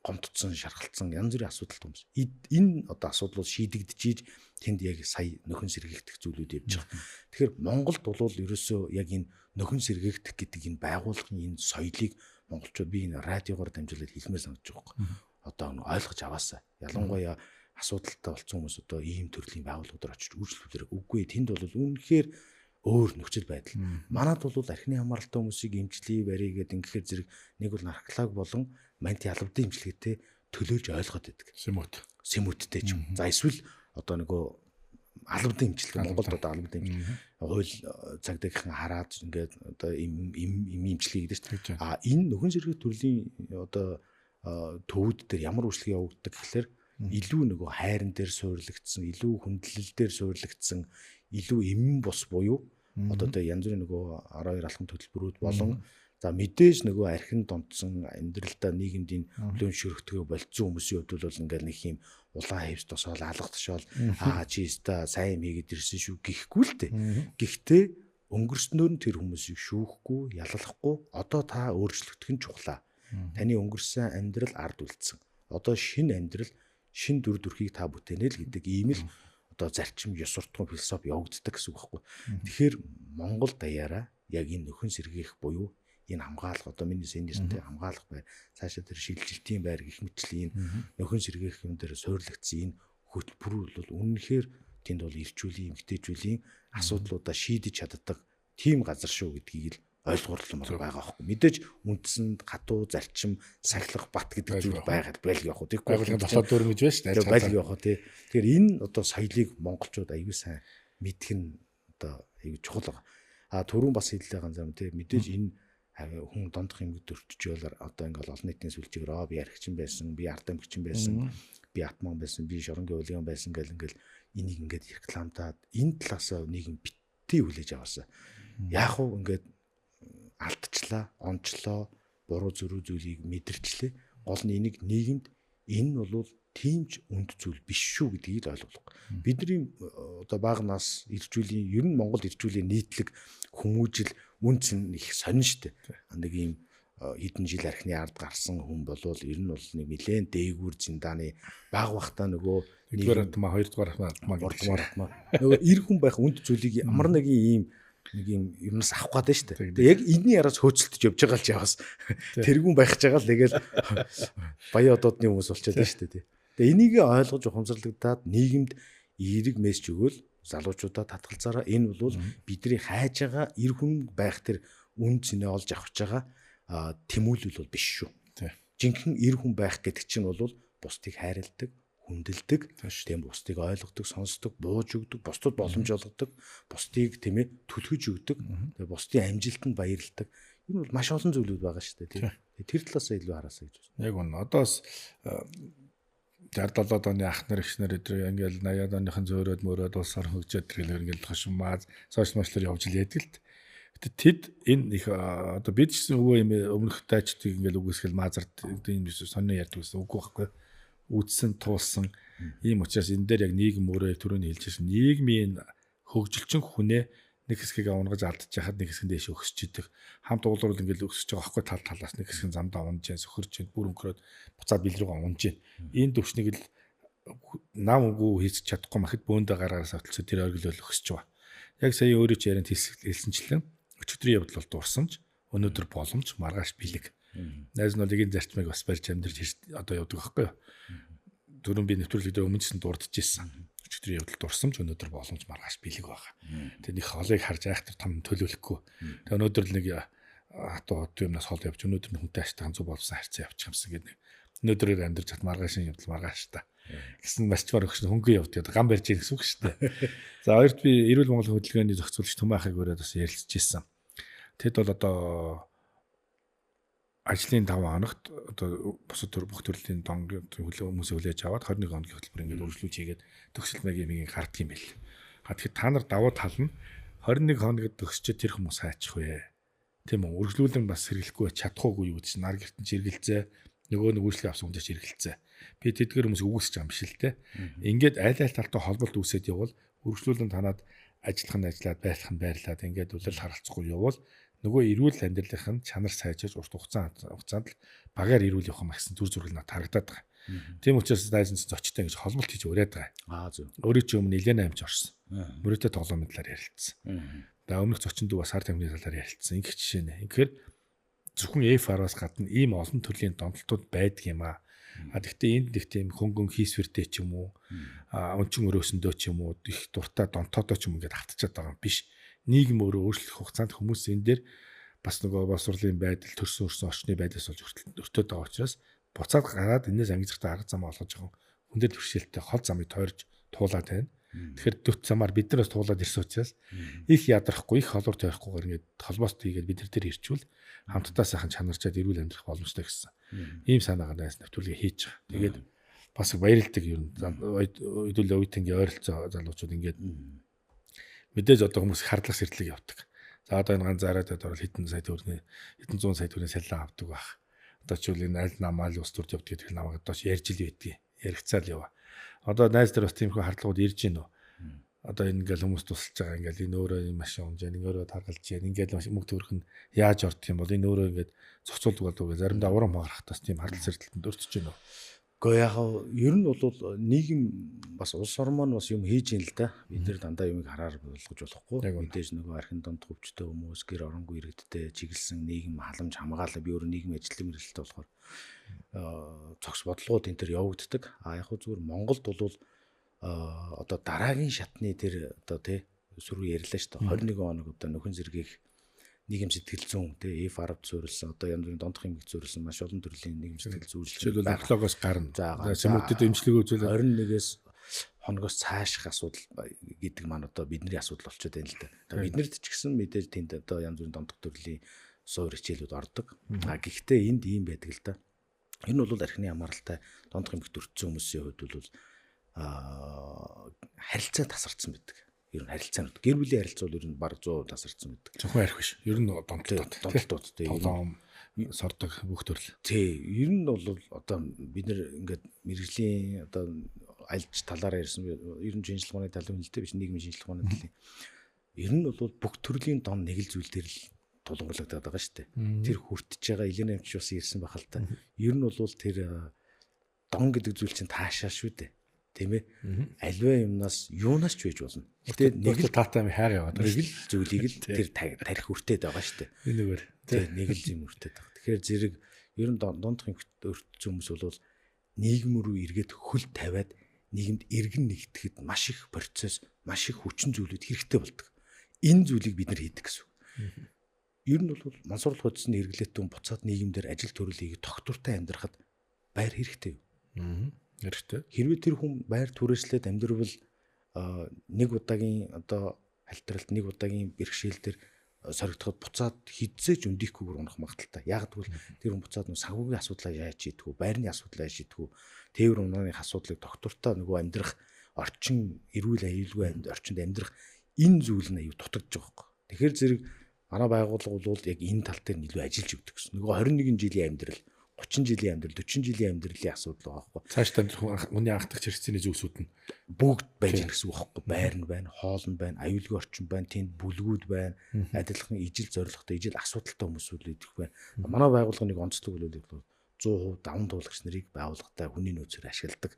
гомдцсон шархалцсан янз бүрийн асуудалтай хүмүүс. Энэ одоо асуудлууд шийдэгдэж тэнд яг сая нөхөн сэргийгдэх зүйлүүд явж байгаа. Тэгэхээр Монголд бол ерөөсөө яг энэ нөхөн сэргийгдэх гэдэг энэ байгууллагын энэ соёлыг монголчууд би энэ радиогоор дамжуулаад хэлмээр санагдаж байгаа юм. Одоо ойлгож аваасаа. Ялангуяа асуудалтай болсон хүмүүс одоо ийм төрлийн байгууллагууд очиж үйлчлүүлэх үгүй. Тэнд бол үнэхээр өөр нөхцөл байдал. Манад бол архины хамааралтай хүмүүсийг эмчлэе барья гэдэг ингэхээр зэрэг нэг бол нарколог болон манти албадын эмчилгээтэй төлөөлж ойлгоод байдаг. Сэмүттэй ч юм. За эсвэл одоо нөгөө албадын эмчилгээ Монголд одоо албадын эмчилгээ хууль цагдаагийнхан хараад ингээд одоо эмчилгээ гэдэг чинь энэ нөхөн сэргийг төрлийн одоо төвүүд дээр ямар үйлчлэг явагддаг гэхээр илүү нөгөө хайран дээр суйрлагдсан, илүү хүндлэл дээр суйрлагдсан, илүү эмэн бус буюу Одоо тэ янз бүрийн нөгөө 12 алхам төлбөрүүд болон за мэдээж нөгөө архин донтсон амьдралдаа нийгэмд энэ хүлээмжшөрөгдгөө болцсон хүмүүсийн хувьд бол ингээл нэг юм улаан хевс тосоол алга тушаал чи өста сайн хийгээд ирсэн шүү гэхгүй л дээ. Гэхдээ өнгөрснөөр нь тэр хүмүүсийг шүүхгүй, яллахгүй одоо та өөрчлөгдөх нь чухлаа. Таны өнгөрсөн амьдрал ард үлдсэн. Одоо шинэ амьдрал, шинэ дүр төрхийг та бүтээнэ л гэдэг ийм л одоо зарчим ёс суртахуун философи явагддаг гэсэн үг байхгүй. Тэгэхээр Монгол даяараа яг энэ нөхөн сэргээх буюу энэ хамгаалах одоо миний сэнэстэй хамгаалах байр цаашаа тэр шилжилтийн байр гэх мэтлийн нөхөн сэргээх юм дээр суйрлагдсан энэ хөтөлбөр бол үнэнхээр тэнд бол ирчүүлийн, эмгтээчүүлийн асуудлуудаа шийдэж чаддаг тийм газар шүү гэдгийг л ойлгуулмаар байгаа байхгүй. Мэдээж үндсэнд хатуу зарчим сахилах бат гэдэг зүйл байгаад байлг явах уу. Тэгэхгүй байгууллагын дотоод дүр гэж байна шүү дээ. Байлг явах уу тий. Тэгэхээр энэ одоо соёлыг монголчууд аюул сайн мэдэх нь одоо аюул чухал байгаа. Түрүүн бас хэллээ ганцаар тий. Мэдээж энэ хүн дондох юм төрчжөөлөр одоо ингээл олон нийтийн сүлжээгээр би архичин байсан, би ард амьгчин байсан, би атман байсан, би шоронгийн уулын байсан гэл ингээл энийг ингээд рекламдаад энэ талаасаа нийгэм битгий хүлээж аваасаа. Яг уу ингээд алдчихлаа, онцлоо, буруу зөрүү зүйлийг мэдэрчлээ. Гол нь энийг нийгэмд энэ бол тиймч үнд зүйл биш шүү гэдгийг л ойлгох. Бидний одоо бага нас иржүүлийн ер нь Монгол иржүүлийн нийтлэг хүмүүжил үнц нь их сонин штэ. Нэг юм хэдэн жил архины ард гарсан хүн болвол ер нь бол нэг нэлээд дээгүүр зиндааны баг бахта нөгөө хоёрдугаар нөгөө эр хүн байх үнд зүйлийг ямар нэг юм юмнаас авах гээд штэ. Тэгээ яг энэний яраас хөөцөлдөж явж байгаа л жаавас тэргүүн байх гэж байгаа л тэгэл баяа одоодны хүмүүс болчиход байна штэ тий. Тэгээ энийг ойлгож ухамсарлагдаад нийгэмд эерэг мессеж өгөөл залуучуудаа татгалзаараа энэ бол бидний хайж байгаа эр хүн байх тэр үн цэнэ олж авч байгаа тэмүүлэл бол биш шүү. Жинхэнэ эр хүн байх гэдэг чинь бол бусдыг хайрладаг, хүндэлдэг, тийм бусдыг ойлгодог, сонсдог, бууж өгдөг, бусдад боломж олгодог, бусдыг тийм ээ түлхэж өгдөг, тэгээ бусдын амжилтанд баярлдаг. Энэ бол маш олон зүйлүүд байгаа шүү дээ. Тэр талаасаа илүү хараасаа гэж байна. Яг үнэ. Одоо бас 60-70 оны ах нар их нар өдрөө ингээл 80-аад оныхын зөөрөөд мөрөөд улс орон хөгжөөд тэргээл ингээл хашмаа сошиал медиалаар явж л яадаг л. Гэтэ тэд энэ их одоо бид ч өвөө юм өмнөх тайчдыг ингээл үгүйсгэл маазард энэ биш сонин ярьдаг гэсэн үгүй байхгүй. Үдсэн туулсан ийм учраас энэ дээр яг нийгэм өөрөө түрүүний хэлж байсан нийгмийн хөгжилчин хүнээ нэг хэсгийг унгаж алдчих хахад нэг хэсэг дээш өгсөж идэг хамт уулуурл ингээл өгсөж байгаа байхгүй талаас нэг хэсэг замдаа унж जैन сөхөрж जैन бүр өнгөрөөд буцаад бил рүүгээ унж जैन энэ төвшнийг л нам үгүй хийж чадахгүй махад бөөндө гаргаараас авталцаа тэр оргил өгсөж байгаа. Яг сая өөрөө ч ярианд хэлсэнчлэн өчигдрийн явдал бол дурсамж өнөөдөр боломж маргааш бэлэг найз нөлөгийн зарчмыг бас барьж амьдарч одоо явдаг байхгүй юу. Дөрөв би нэвтрүүлэг дээр өмнөсөн дурдж ирсэн. Өчигдрийн явдал дурсамж өнөөдөр боломж маргааш бэлэг байгаа. Тэгээ нэг холыг харж айхтар том төлөвлөхгүй. Тэгээ өнөөдөр л нэг хатуу юмнаас хол явж өнөөдөр нь хүнтэй аштайхан зүг болсон харьцаа явчих юмсан гэдэг. Өнөөдрөөр амьдарч чад маргаашийн явдал маргааш та. Гэсэн марчмаар өгч хөнгөн явддаг гам барьж ийн гэсэн үг шүү дээ. За хоёрт би эрүүл Монгол хөдөлгөөний зохицуулагч Түмайхыг өрөөд бас ярилцж ирсэн. Тэд бол одоо ажлын 5 хоногт одоо бусад бүх төрлийн хүмүүсээ хүлээж аваад 21 хоногийн хөтөлбөр ингээд үргэлжлүүлж хийгээд төгсөл маягийн харддаг юм байл. Тэгэхээр та нар давуу тал нь 21 хоногт төгсчихэд тэр хүмүүс хайчих вэ? Тийм үү? Үргэлжлүүлэн бас хэрэглэхгүй чадахгүй юу гэж нар гэртэн чиргэлцээ нөгөө нэг үйлчлэг авсан хүнээс чиргэлцээ. Би тэдгээр хүмүүс үгүйсэж байгаа юм биш л те. Ингээд айл талтай холболт үүсээд явбал үргэлжлүүлэн танаад ажиллах нь ажиллаад байрлах нь байрлаад ингээд үлрэл харалцахгүй явбал нөгөө эрүүл амьдралын чанар сайжиж урт хугацаанд л багаар эрүүл явах юм гэсэн зүр зураг надад харагдаад байгаа. Тийм учраас дайсанс зочтой ингэж холболт хийж өрөөд байгаа. Зөв. Өөрөө ч өмнө нэлээд амж орсон. Мөрөөдөө тоглоомын талаар ярилцсан. За өмнөх зочин дүү бас хар тамхины талаар ярилцсан. Ингэх жишээ нэ. Инхээр зөвхөн F-аас гадна ийм олон төрлийн донтолтууд байдаг юм аа. Гэхдээ энд нэг тийм хөнгөн хийсвэртэй ч юм уу, өнчин өрөөсөндөө ч юм уу, их дуртай донтоодоо ч юм ингээд автчихад байгаа юм биш. Нийгэм өөрөө өөрчлөх хугацаанд хүмүүс энэ дээр бас нөгөө боловсролын байдал, төрсөн өрсөн орчны байдлаас болж өртөөд байгаа учраас буцаад гараад энэс ангижрахтай арга зам олгож байгаа хүн дээр бэрхшээлтэй хол замыг тойрж туулаад байна. Тэгэхээр дөт замаар бид нар бас туулаад ирсэн учраас их ядрахгүй, их холуур тойрохгүйгээр ингээд холбоос тийгээд бид нар дээр ирчүүл хамтдаа сайхан чанарчаад эрүүл амьдрах боломжтой гэсэн. Ийм санаагаар найс нэвтрүүлгээ хийж байгаа. Тэгээд бас баярлдаг юм. Өдөлөө үеийнгийн ойролцоо залуучууд ингээд мэдээж одоо хүмүүс хардлага сэрдлэг явдаг. За одоо энэ ганц зараад одоо хэдэн 100 сая төгрөгийн саллаа авдаг байх. Одоо ч үл энэ аль намаал ус төрд явдаг гэдэг намайг одоо ч ярьж л байдгийг. Яригцаал яваа. Одоо найз дээр бас тиймэрхүү хардлагууд ирж гин үү. Одоо энэ ингээл хүмүүс тусалж байгаа ингээл энэ өөрөө энэ машин унж яа, өөрөө таргалж яа, ингээл мөнгө төгрөх нь яаж ордох юм бол энэ өөрөө ингээд зохицуулдаг болдог. Заримдаа урам хаарах тас тийм хардл сэрдэлтэнд өртөж гин үү. Гэхдээ яг ер нь бол нийгэм бас улс орн бас юм хийж ийн л да. Бид нэр дандаа юмыг хараар болгож болохгүй. Мэдээж нөгөө архин донд хөвчтэй хүмүүс, гэр оронгүй иргэдтэй чиглэсэн нийгэм халамж хамгаалал би өөрөө нийгмийн ажлын мэргэжилтэд болохоор цогц бодлогууд энэ төр явагддаг. Яг хөө зүгээр Монголд бол одоо дараагийн шатны тэр одоо тий сүрүү ярьлаа шүү дээ. 21 хоног одоо нөхөн зэргийг нийгэм сэтгэл зүйн тий F10 суурилсан одоо янз бүрийн дондох эмгэг суурилсан маш олон төрлийн нийгэм сэтгэл Жишээлбэл зүйн археологоос гарна. Сүмэгдэд эмчилгээ үзүүлээд 21-ээс хоногоос цааших асуудал гэдэг маань одоо бидний асуудал болчиход байна л да. Биднэрт ч гэсэн мэдээж тэнд одоо янз бүрийн дондох төрлийн суур хичээлүүд ордог. Гэхдээ энд ийм байдаг л да. Энэ бол архины хамааралтай дондох эмгэгт өртсөн хүмүүсийн хувьд бол харилцаа тасарсан байдаг. Ер нь харилцаанууд гэр бүлийн харилцаа бол ер нь баг 100% тасарсан байдаг. Зөвхөн арх биш. Ер нь донтолтууд тийм сордог бүх төрөл. Тий, ер нь бол одоо бид нэр ингээд мэрэгжлийн одоо альж талаараа ярьсан ер нь шинжилгээ ухааны талын хилтэй биш нийгмийн шинжилгээ ухааны талын. Ер нь бол бүх төрлийн дон нэг л зүйл дээр л тулгуурлагдаад байгаа шүү дээ. Тэр хүртэж байгаа Елена эмч бас ирсэн байх л та. Ер нь бол тэр дон гэдэг зүйл чинь таашаа шүү дээ. Тийм ээ. Альва юмнаас юунаас ч байж болно. Гэтэ нэг л таатай хайр яваад нэг л зүйлийг л тэр тарих хүртээд байгаа шүү дээ. Энэгээр тийм нэг л юм хүртээд байгаа. Тэгэхээр зэрэг ер нь дондох өртсөн хүмүүс бол нийгэм рүү эргээд хөл тавиад нийгэмд иргэн нэгтгэхэд маш их процесс, маш их хүчин зүйлүүд хэрэгтэй болдог. Энэ зүйлийг бид нар хийдэг гэсэн үг. Ер нь бол мансуурлах хөдөлсөнд эргэлээтэй буцаад нийгэмдэр ажил төрөл хийгээд тогтвортой амьдрахад байр хэрэгтэй юу? Хэрэгтэй. Хэрвээ тэр хүн байр түрээслээд амьдрал нэг удаагийн одоо халтралт нэг удаагийн бэрхшээл төр соригдоход буцаад хидзээж өндийхгүйгээр унах магадaltaй. Яг тэгвэл тэр хүн буцаад санхүүгийн асуудлаа яаж шийдэх вэ? Байрны асуудлаа яаж шийдэх вэ? Тээвэр унааных асуудлыг тогтвортой нөгөө амьдрах орчин эрүүл аюулгүй орчинд амьдрах энэ зүйл нь аюу дутагдж байгаа байхгүй. Тэгэхээр зэрэг манай байгууллага бол яг энэ тал дээр илүү ажиллаж өгдөг гэсэн. Нөгөө 21 жилийн амьдрал 30 жилийн амьдрал 40 жилийн амьдралын асуудал байгаа байхгүй. Цааш амьдрах хүний анх дахь хэрэгцээний зүйлсүүд нь бүгд байж гэх гэсэн үг байхгүй. Байр нь байна, хоол нь байна, аюулгүй орчин байна, тэнд бүлгүүд байна. Адилхан ижил зорилготой, ижил асуудалтай хүмүүсүүд идэх байна. Манай байгууллагын нэг онцлог бол 100% даван туулагч нарыг байгууллагатай хүний нөөцөөр ашигладаг.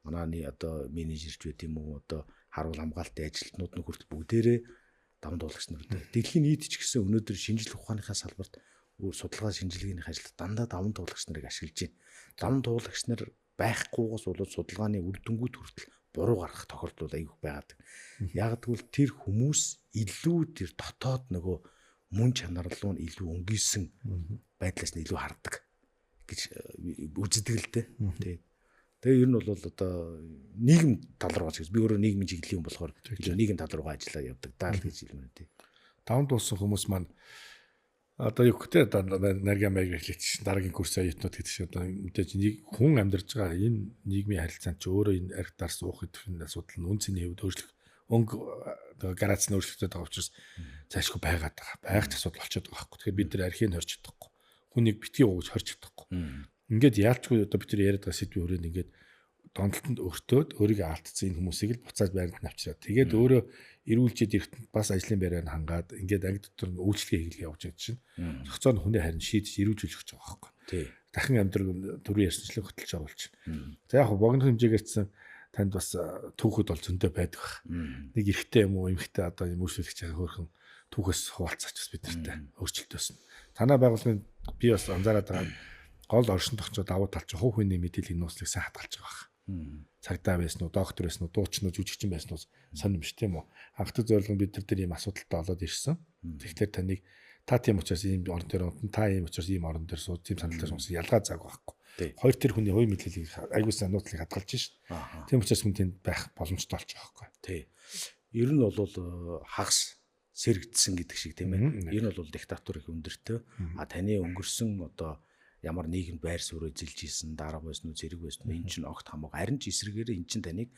Манай одоо менежерч байт юм уу, одоо харуул хамгаалтын ажилтнууд нь хүртэл бүгдээрээ даван туулагч нар. Дэлхийн нийт ч гэсэн өнөөдөр шинжлэх ухааныхаа салбарт судалгаа шинжилгээний ажилд дандаа даван туулагч нарыг ашиглаж байна. Даван туулагч нар байхгүйгээс болоод судалгааны үр дүнгууд хүртэл буруу гарах тохиолдол аяг байгаад. Яг тэгвэл тэр хүмүүс илүү тэр дотоод нөгөө мөн чанар руу илүү өнгийсэн байдлаас нь илүү хардаг гэж үздэг л дээ. Тэгээ ер нь бол одоо нийгэм тал руу гэж би өөрөө нийгмийн чиглэлийн хүн болохоор нийгэм тал руугаа ажиллаа явдаг даа л гэж хэлмээр тий. Даван туулсан хүмүүс маань одоо юу гэдэг энерги маяг хэлчих дараагийн курс оюутнууд гэдэг чинь одоо мэдээж нэг хүн амьдарч байгаа энэ нийгмийн харилцаанд ч өөрөө энэ арх дарс уух гэдэг энэ асуудал нь үн цэний хувьд өөрчлөх өнгө гарацны өөрчлөлтөд байгаа учраас цаашгүй байгаад байгаа. Байх асуудал болчиход байгаа байхгүй. Тэгэхээр бид нар архийг хорж чадахгүй. Хүнийг битгий ууж хорж чадахгүй. Ингээд яалчгүй одоо бид нар яриад байгаа сэдвийн хүрээнд ингээд донтолтонд өртөөд өөрийгөө алдсан энэ хүмүүсийг л буцаад байранд нь авчираад тэгээд өөрөө эрүүлжээд ирэхэд бас ажлын байраа хангаад ингээд анги дотор нь үйлчлэгээ хийлгээ явж байгаа чинь зохицоо нь хүний харин шийдэж эрүүлжүүлэх гэж байгаа байхгүй. Тий. Дахин амьдрал төрийн ярьцлага хөтлөж байгаа болж байна. За яг богино хэмжээгээрсэн танд бас түүхэд бол зөндөө байдаг бах. Нэг эрэгтэй юм уу эмэгтэй одоо юм үйлчлэгч байгаа хөөрхөн түүхээс хуваалцаач бас бид нартай өөрчлөлтөөс. Танай байгууллагын би бас анзаараад байгаа гол оршин тогтцоо давуу тал чинь хувь хүний мэдээллийн нууцлыг сайн хадгалж байгаа бах. Цагдаа байсан уу, доктор байсан уу, дуучны жүжигчин байсан уу сонирм биш тийм үү. Анхдаг зорилго бид нар дээр ийм асуудалтай болоод ирсэн. Тэгэхээр таныг та тийм учраас ийм орон дээр унтан та ийм учраас ийм орон дээр сууд тийм саналтай хүмүүс ялгаа зааг байхгүй. Хоёр тэр хүний хувийн мэдээллийг аягүй сайн нууцлыг хадгалж шин. Тийм учраас хүн тэнд байх боломжтой болж байгаа байхгүй. Тий. Ер нь бол хагас сэргдсэн гэдэг шиг тийм ээ. Ер нь бол диктатур их өндөртэй. Таны өнгөрсөн одоо ямар нийгэмд байр суурь эзэлж ийсэн дарга байсан уу зэрэг байсан уу энэ чинь огт хамаагүй харин ч эсрэгээр энэ чинь таныг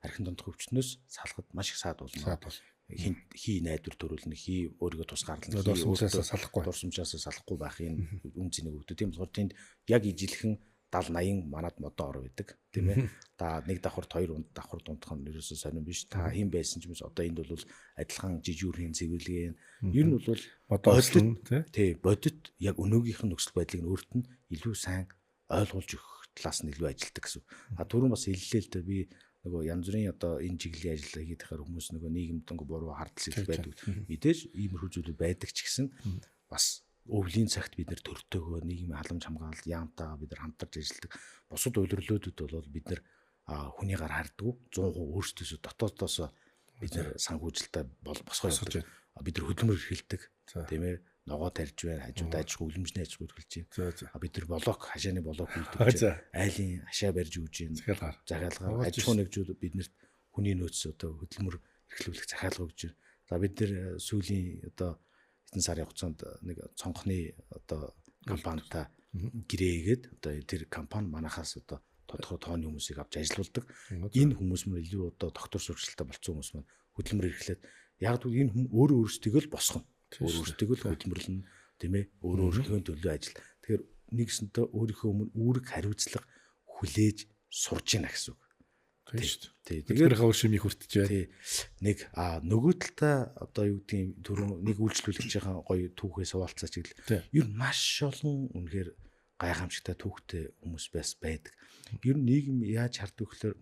архин дондох өвчнөөс салахад маш их саад болно. хий найдвар төрүүлнэ, хий өөрийгөө тусгаарлах, дурсамжаас салахгүй байхын үн цэнийг өгдөг. Тийм болохоор тэнд яг ижилхэн 70 80 манад модоо ороо байдаг тийм ээ. Та нэг давхарт хоёр давхар дундах нь ерөөсөө сонирн биш. Та хэн байсан ч юм одоо энд бол адилхан жижүүрийн цэвэрлэгээ. Ер нь бол бодсон тий бодит яг өнөөгийнх нь нөхцөл байдлыг нь өөрт нь илүү сайн ойлгуулж өгөх талаас нь илүү ажилтдаг гэсэн. Түрүүн бас хэллээ л дээ би нөгөө янз бүрийн одоо энэ чиглэлийн ажил хийх гэхээр хүмүүс нөгөө нийгэмд ингээ буруу хардсан байдаг. Мэдээж иймэрхүү зүйлүүд байдаг ч гэсэн бас өвлийн цагт бид нэр төртөөгөө нийгмийн халамж хамгаалалт яамтайгаа бид нар хамтарч ажилладаг. Бусад үйлрэлүүдүүд бол бид нар хүний гар харддаг 100% өөрсдөөсөө дотоодоос бид нар санхүүжилтаа босгоо явуулдаг. Бид нар хөдөлмөр эрхэлдэг. Тийм ээ. Ногоо тарьж байна, хажууд аж ахуй үлэмжний аж ахуй эрхэлж байна. Бид нар блок хашааны блок хийдэг. Айлын хашаа барьж өгж байна. Захиалгаар аж ахуй нэгжүүд биднэрт хүний нөөц одоо хөдөлмөр эрхлүүлэх захиалга өгж байна. За бид нар сүүлийн одоо хэдэн сарын хугацаанд нэг цонхны одоо компанитай гэрээгээд одоо тэр компани манахаас одоо тодорхой тооны хүмүүсийг авч ажилуулдаг. Энэ хүмүүс мөр илүү одоо доктор сургалттай болцсон хүмүүс маань хөдөлмөр эрхлээд яг л энэ хүн өөрөө өөрсдөө л босгоно. Өөрсдөө л хөдөлмөрлөн тийм ээ. Өөрийнхөө төлөө ажил. Тэгэхээр нэгсэнтэй өөрийнхөө өмнө үүрэг хариуцлага хүлээж сурж гинэ гэсэн үг. Тийм шүү дээ. Тэгэхээр хавар шимийг хүртэж байна. Тий. Нэг нөгөө талдаа одоо юу гэдгийг түрүү нэг үйлчлүүлэгчийн гоё түүхээс хуваалцаач гэл. Ер нь маш олон үнэхээр гайхамшигтай түүхтэй хүмүүс байдаг. Ер нь нийгэм яаж хардаг гэхээр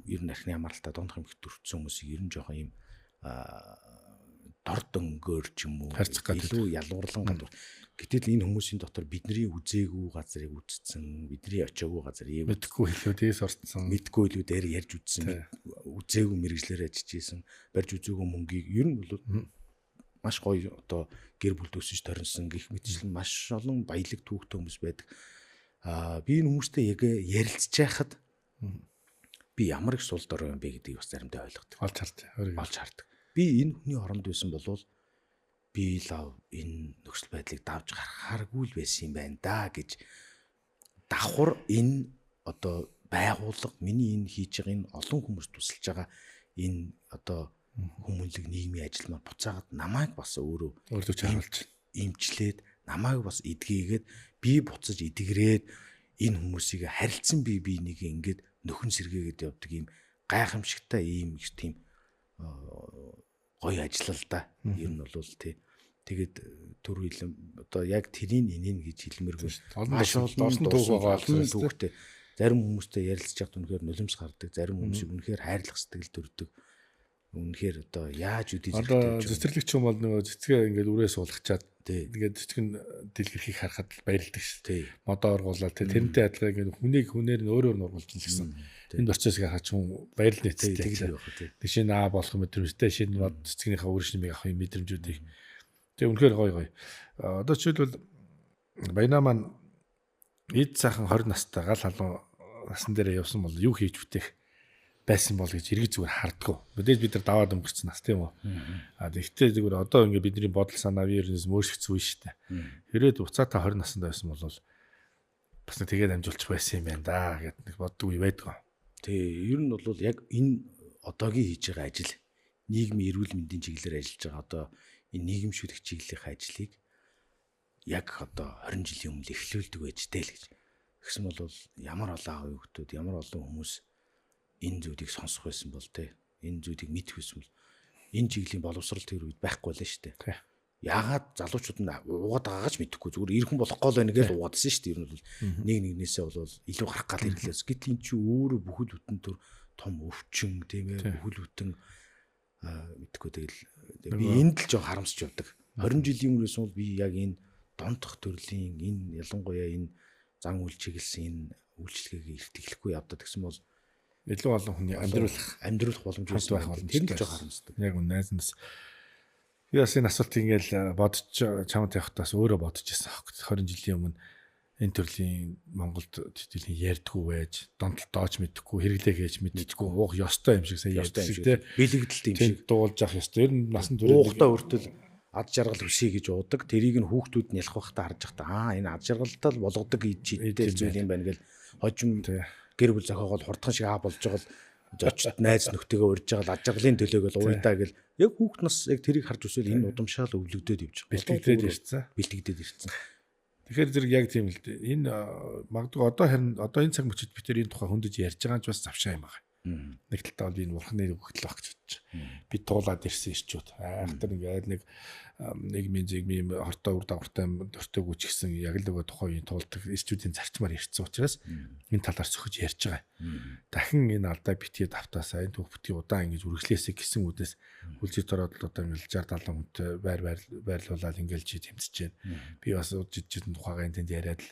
ер нь архины амралтаа дондох юм төрчихсөн хүмүүсийг ер нь жоохон юм дорд өнгөөр ч юм уу илүү ялгуурлан гадуур. Гэтэл энэ хүмүүсийн дотор бидний үзээгүй газрыг үзсэн, бидний очиагүй газрыг мэдгүй илүү дээс орцсон, мэдгүй илүү дээр ярьж үзсэн, үзээгүй мэрэгжлэр ажиллаж исэн, барьж үзээгүй мөнгийг ер нь бол маш гоё одоо гэр бүл төсөж торинсон гэх мэтчлэн маш олон баялаг түүхтэй хүмүүс байдаг. Би энэ хүмүүстэй яг ярилцж байхад би ямар их сул дорой юм бэ гэдгийг бас заримдаа ойлгодог. Олж хардаг. Би энэ хүний оронд байсан болвол би лав энэ нөхцөл байдлыг давж гаргахааргүй л байсан юм байна да гэж давхар энэ одоо байгууллага миний энэ хийж байгаа энэ олон хүмүүс тусалж байгаа энэ одоо хүмүүнлэг нийгмийн ажил маань буцаагаад намайг бас өөрөө харуулж имжлээд намайг бас эдгээгээд би буцаж эдгрээд энэ хүмүүсийг харилцсан би нэг ингээд нөхөн сэргээгээд явдаг юм гайхамшигтай ийм их тийм гоё ажиллал да. Ер нь бол тий. Тэгээд түр хэлэн одоо яг тэрийн энийн гэж хэлмээргүй. Маш олон түүхтэй. Зарим хүмүүстэй ярилцж байхад үнэхээр нулимс гардаг. Зарим хүмүүсийг үнэхээр хайрлах сэтгэл төрдөг. Үнэхээр одоо яаж үдий зэрэгтэй. Цэцэрлэгч юм бол нөгөө цэцгээ ингээд үрээ суулгачаад тэгээд цэцэг нь дэлгэрхийг харахад баярлдаг шүү. Модоо оргуулаад тэрнтэй адилхан ингээд хүнээр нь өөрөөр нургуулж гэсэн. Энд очиос хаач хүн баярлал нийцтэй. Тэшээ наа болох мэдрэмжтэй шинэ мод цэцгийнхаа өөрчлөлмийг авах юм мэдрэмжүүдийг. Тэгээ үнэхээр гоё. Одоо жишээлбэл баянаа маань эд сайхан 20 настай гал халуун насан дээр явсан бол юу хийж бүтээх байсан бол гэж эргэж зүгээр хардггүй. Мэдээж бид нар даваад өнгөрцөн нас тийм үү. Тэгвэл зүгээр одоо ингээд бидний бодол санаа вирус мөршигцсэн үе шүү дээ. Хэрэг уцаатаа 20 настай байсан бол бас нэг тэгээд амжуулчих байсан юм байна да гэд нэг боддог үе байдаг. Тий, ер нь бол яг энэ одоогийн хийж байгаа ажил нийгмийн эрүүл мэндийн чиглэлээр ажиллаж байгаа одоо энэ нийгэмшүүлэх чиглэлийн ажлыг яг одоо 20 жилийн өмнө эхлүүлдэг байжтэй л гэж. Тэгсэн бол ямар олон аав хүүхдүүд, ямар олон хүмүүс энэ зүйлийг сонсох байсан бол те энэ зүйлийг мэдэх байсан бол энэ чиглэлийн боловсрол тэр үед байхгүй байлаа шүү дээ. Яагаад залуучууд нь угаад байгаагач мэдэхгүй зүгээр ирхэн болох гол байна гэж угаадсан шүү дээ. Ер нь бол нэг нэгнээсээ бол илүү гарах гал ирлээс. Гэтэл эн чинь өөрөө бүхэл бүтэн төр том өвчин тийм ээ бүхэл бүтэн мэдхгүй тэгэл би энд л жоо харамсч явдаг. 20 жилийн өмнөөс бол би яг энэ донтох төрлийн энэ ялангуяа энэ зан үйл чиглэсэн энэ үйлчлэгийг эртгэлэхгүй явдаа гэсэн бол илүү олон хүний амьдруулах боломж байх боломж тэр нь жоо харамсдаг. Яг үнэзнээс яас энэ асуултыг ингээл бодож чамд явахдаас өөрөө бодож ирсэн. 20 жилийн өмнө энэ төрлийн Монголд тэтгэлийн ярьдгүү байж, донтол доож мэдэхгүй, хэрэглээ хийж мэддэггүй, уух ёстой юм шиг сайн ярьдаг шиг тий. Бэлэгдэлт юм шиг дуулж авах ёстой. Ер нь насан туршид уухтаа өртөл ад жаргал хүсье гэж уудаг. Тэрийг нь хүүхдүүд нь ялах байхдаа харж байхдаа энэ ад жаргалтай л болгодог чийдтэй зүйл юм байна гэл хожим гэр бүл зохиогоод хурдхан шиг болж байгаа л зочд найз нөхдөйгөө урьж байгаа ажиглалын төлөөгөл уйдаа гэл яг хүүхд нас яг тэрийг харж өсвөл энэ удамшаал өвлөгдөд явж бэлтгэдээд ирсэн. Тэгэхээр зэрэг яг тийм л дээ. Энэ магадгүй одоо энэ цаг мөчид бид энэ тухай хөндөж ярьж байгаа ч бас завшаа юм байна. Нэг талдаа бол энэ бурхны өгөгдөл багч бодож. Бид туулаад ирсэн ирчүүд. Айхтар ингээд нэг нийгмийн хортой үр дагавартай дөртөг үуч гэсэн яг л нөгөө тухайн туулдаг ирчүүдийн зарчмаар ирсэн учраас энэ талаар сөхөж ярьж байгаа. Дахин энэ алдаа битгий давтаасаа энэ түүх бүтгийн удаан ингэж үргэлжлээсэй гэсэн үднэс үлзий тороод л одоо ингээл 60 70 хүнтэй байрлуулаад ингээл чи тэмцэж байна. Би бас жижигэн тухайгаа энэ тэнд яриад л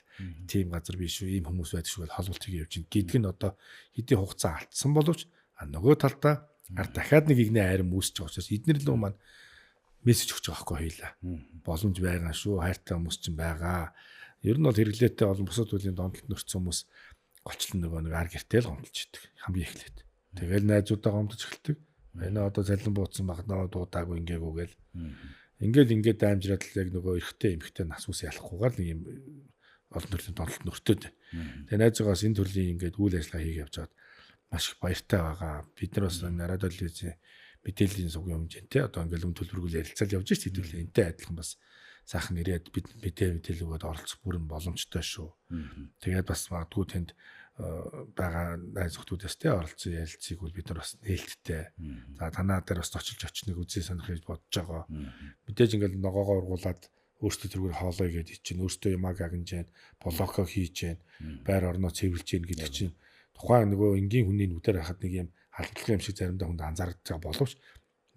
тийм газар биш шүү, ийм хүмүүс байдаг шүү гэж холболтыг явж байна. Гэдг нь одоо хэдийн хугацаа алдсан боловч нөгөө талдаа дахиад нэг игнэ айрам үүсэж байгаа учраас эднэр л маань мессеж өгч байгаа байхгүй хоёлаа. Боломж байгаа шүү, хайртай хүмүүс ч байгаа. Ер нь бол хэрэглээтэй олон бусад үеийн донтолд нөрцсөн хүмүүс голчлон нөгөө нэг ар гэртэл гомдолж идэг хамгийн эхлээд. Тэгэл найзуудаа гомдож эхэлдэг. Энэ одоо залин бууцсан багнаа дуудаагүй ингээгүй гэл. Ингээд даамжраад л яг нөгөө эрэгтэй эмэгтэй нас ус ялахгүйгээр нэг юм олон төрлийн донтолд нөртөөд. Тэгээ найзуугаас энэ төрлийн ингээд үйл ажиллагаа хийх явж байгаад маш их баяртай байгаа. Бид нар бас нараад телевизийн мэдээллийн суг юм жинтэй одоо ингээл үн төлбөргөл ярилцал явж шít хэдүүлээ. Энтэй адилхан бас сайхан ирээд бид мэдээлэлүүд оролцох бүрэн боломжтой шүү. Тэгээд бас магадгүй тэнд байгаа найз нөхдүүдээс тэ оролцсон ярилцгийг бол бид нар бас нээлттэй. За танаа дээр бас очилж очныг үзээ сонирхож бодож байгаа. Мэдээж ингээл ногоогоо ургуулад өөртөө тэргээр хоолой гэдэг чинь өөртөө юмаг агнж जैन, блоко хийж जैन, байр орноо цэвэрлж जैन гэдэг чинь тухайн нөгөө энгийн хүний нүдээр хахад нэг юм халдлагын юм шиг заримдаа хүнд анзаардаг байгаа боловч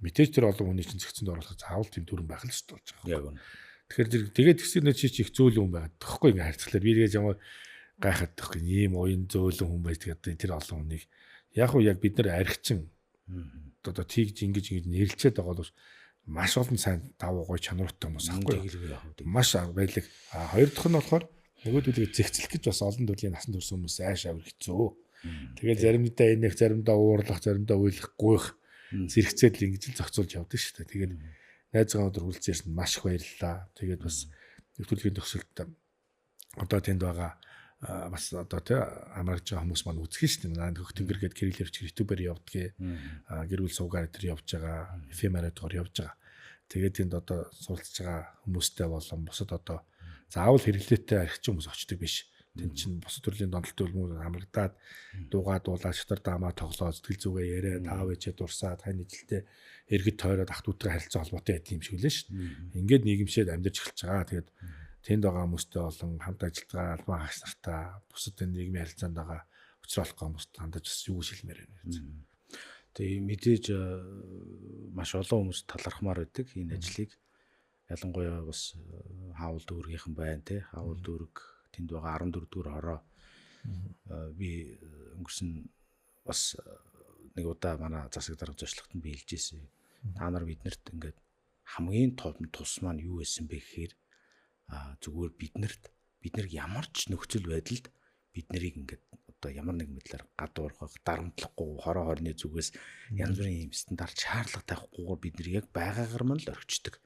мэдээж тэр олон хүний чинь зэгцэнд оруулах заавал тийм дүрэн байх л шүү дээ. Яг үнэ. Тэгэхээр тэгээд тэгсэр чи их зөөлөн хүн байгаад тахгүй ингээ харьцуулаад би тэгээд ямар гайхаад тахгүй ийм уян зөөлөн хүн байж тэгээд тэр олон хүнийг яг уу яг бид нар архичин одоо тийгж ингэж нэрлчээд байгаа бол маш олон сайн давуу гой чанартай хүмүүс аахгүй маш баялаг. Хоёр дахь нь болохоор нөгөөдөлөө зэгцлэх гэж бас олон төрлийн насан турш хүмүүс айш авир хэцүү. Тэгэл заримдаа энэх, заримдаа уурлах, заримдаа уйлах, гуйх зэрэгцээд л ингэж л зохицуулж явдаг шүү дээ. Тэгээд найзгаа өдөр хүлцээрсэн маш их баярлалаа. Тэгээд бас нэвтрүүлгийн төгсөлд одоо тэнд байгаа бас одоо тий амрагж байгаа хүмүүс маань үзэх шүү дээ. Наад хөх тэнгэр гээд кириллэрч ютубер явдгээ. Гэр бүл суугаар дээр явж байгаа, эфемератор явж байгаа. Тэгээд тэнд одоо суралцж байгаа хүмүүстэй болон бусад одоо заавал хэрэглээтэй архичин хүмүүс очдөг биш. Тэнд чинь бусад төрлийн донтолтой хүмүүс амрагдаад дуулаад шатар даамаа тоглоод сэтгэл зүгээ яриад аав ээжээ дурсаад хань ижилтэй эргэд тойроод ах дүүтрээ харилцаа холбоотой байт юм шиг үлээ шүү дээ. Ингээд нийгэмшээд амьдарч эхэлж байгаа. Тэгээд тэнд байгаа хүмүүстэй болон хамт ажиллаж байгаа албан хагас нартай бусад энэ нийгмийн харилцаанд байгаа учруулах хүмүүст хандаж бас юу шилмээр байна. Тэгээ мэдээж маш олон хүмүүс талархмаар байдаг энэ ажлыг. Ялангуяа бас хаавал дүүргийнхэн байна те. Хаавал дүүрэг тэнд байгаа 14 дугаар хороо би өнгөрсөн бас нэг удаа манай засаг дарга зочлогт нь би хэлж ирсэн. Та нар биднэрт ингээд хамгийн том тус маань юу байсан бэ гэхээр зүгээр бид нар ямар ч нөхцөл байдалд бид нарыг ингээд одоо ямар нэг мэдлэр гадуурхах, дарамтлахгүй, хороо хорны зүгээс янз бүрийн юм стандарт шаардлага тавихгүйгээр бид нар яг байгаагаар мань л орчдөг.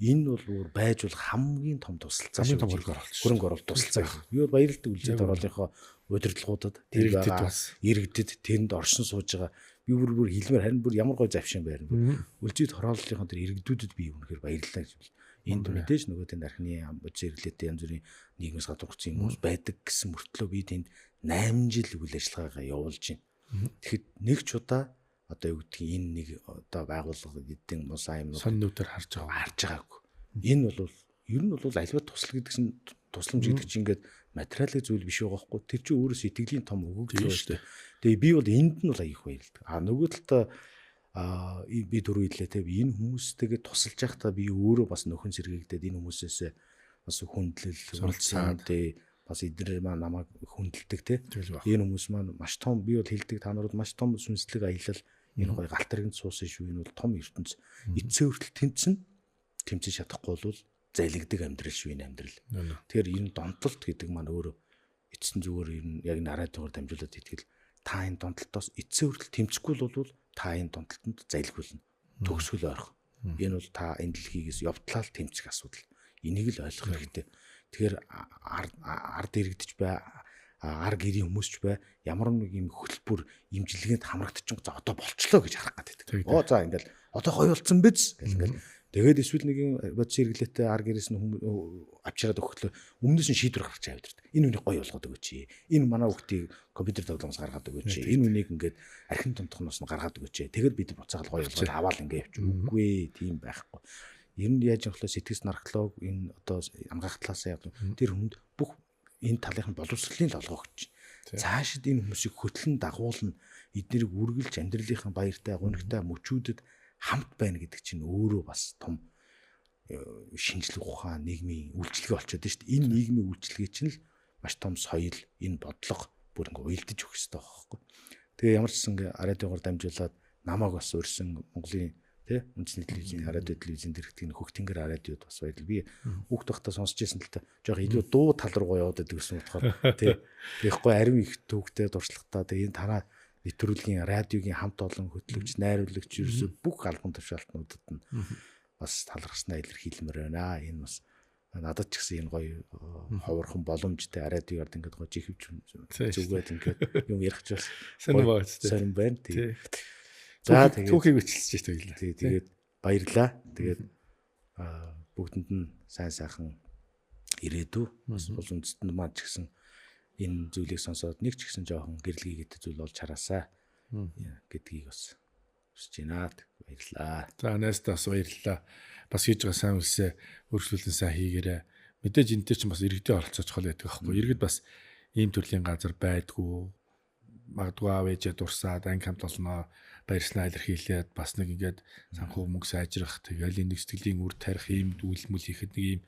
Энэ бол байж бол хамгийн том тусалцаа шүү. Хөрөнгө оруулалт тусалцаа. Би бол баярлалтай үлзий дороолынхоо удирдлагуудад тэр байгаа иргэдэд тэнд оршин сууж байгаа. Би бүр хэлмээр харин бүр ямар гой завшин байрна. Үлзий дороолынхоо тэр иргэдүүдэд би үнэхээр баярлалаа гэж бил. Энд мэдээж нөгөө тэнд архины зэрэглээтэй янз бүрийн нийгмээс гадуурхсан хүмүүс байдаг гэсэн мөртлөө би тэнд 8 жил үйл ажиллагаагаа явуулж байна. Тэгэхэд нэг ч удаа одоо юу гэдгийг энэ нэг одоо байгууллага эдийн мусаа юм соннуудаар харж байгаагүй. Энэ бол ер нь бол альва тусал гэдэг чинь тусламж гэдэг чинь ингээд материалын зүйл биш байгаа хгүй. Тэр чинь өөрөө сэтгэлийн том өгөгдөл шүү дээ. Тэгээ би бол энд нь бол аяих баярлалтай. Нөгөө талдаа би дөрөв хэллээ те би энэ хүмүүстэйгээ тусалж байхдаа би өөрөө бас нөхөн сэргийгдээд энэ хүмүүсээс бас хүндлэл суралцсан те бас эдгээр маань намайг хүндэлдэг те энэ хүмүүс маань маш том би бол хэлдэг та нарууд маш том сүнслэг аялал энэ гой галт тэрэгт суусан шүү энэ бол том ертөнц эцсийн хүртэл тэмцэж чадахгүй бол залгидаг амьдрал шүү энэ амьдрал. Тэгэхээр энэ донтолт гэдэг маань өөрөө эцсийн зүгээр энэ яг нарийн төгөр дамжуулаад итгэл та энэ донтолтоос эцсийн хүртэл тэмцэхгүй бол та энэ донтолтод залгиулна. Төгсгөл ойрхон. Энэ бол та энэ дэлхийгээс явтлал тэмцэх асуудал. Энийг л ойлгох хэрэгтэй. Тэгэхээр ард иргэдэж бай ар гэрийн хүмүүс ч бай ямар нэг юм хөтөлбөр имжлэгэнд хамрагдчихсан за одоо болчлоо гэж харах гэдэг. За ингээл одоо гоё болсон биз гэл ингээл тэгээд эсвэл нэг юм бодис хэрэглээтэй ар гэрээс нь авчираад өгөхлөө өмнөөс нь шийдвэр гаргаж авдаг. Энэ үнийг гоё болгоод өгөөч. Энэ манай хүүхдийг компьютер тоглоомоос гаргаад өгөөч. Энэ үнийг ингээд архин тунтахноос нь гаргаад өгөөч. Тэгээд бид буцаал гоё болгоод аваад ингээд явчих. Үгүй тийм байхгүй. Ер нь яаж явахлаа сэтгэс нархлог энэ одоо амгаах талаасаа яг тэр хүнд бүх энэ талынхын боловсролын долгоо өгч. Цаашид энэ хүмүүсийг хөтлөн дагуулна. Эднэрийг үргэлж амьдралынхаа баяртай, гонигтай мөчүүдэд хамт байна гэдэг чинь өөрөө бас том шинжлэх ухаан нийгмийн үйлчлэгээ болчиход байна шүү дээ. Энэ нийгмийн үйлчлэгээ чинь л маш том соёл, энэ бодлого бүр ингээ уялдаж өгөх хэрэгтэй байхгүй. Тэгээ ямар ч гэсэн радиогоор дамжуулаад намайг бас урьсан Монголын үндэсний телевизийн радио телевизийн дэрэгдэх хөгтөнгөр радиод бас баярлал. Би хүүхд байхдаа сонсч байсан л та жоох илүү дуу тал руу яваад байдаг гэсэн утгаар тэгэхгүй ариун их төвхтэй дуршлагтай тэгээ энэ танаа нэвтрүүлгийн радиогийн хамт олон хөтлөгч, найруулагч ерөөсө бүх албан тушаалтнуудад нь бас талархснаа илэрхийлмээр байна. Энэ бас надад ч гэсэн энэ гоё ховорхон боломжтой радиогоор ингээд гоё жихвч зүгээд ингээд юм ярих ч бас сонирн байна. Тийм. За тэгээд түүхийг бичлэж байна. Тэгээд баярлаа. Тэгээд бүгдэнд нь сайн сайхан ирээдүй. Бас улс үндэстэн маань ч гэсэн энэ зүйлийг сонсоод нэг ч гэсэн жоохон гэрлэгийг гэдэг зүйл болж хараасаа гэдгийг бас хүсэж байна. Баярлаа. За найстаа бас баярлалаа. Бас хийж байгаа сайн үлсээ өөрчлөлтөө сайн хийгээрэй. Мэдээж энэ дээр чинь бас иргэдийн оролцоо чухал байдаг аахгүй. Иргэд бас ийм төрлийн газар байдгүй. Магадгүй аав ээжээ дурсаад анги хамт олноо баярснаа илэрхийлээд бас нэг ингээд санхүү мөнгө сайжрах тэгэл нэг сэтгэлийн үр тарих ийм үйлмэл хийхэд нэг ийм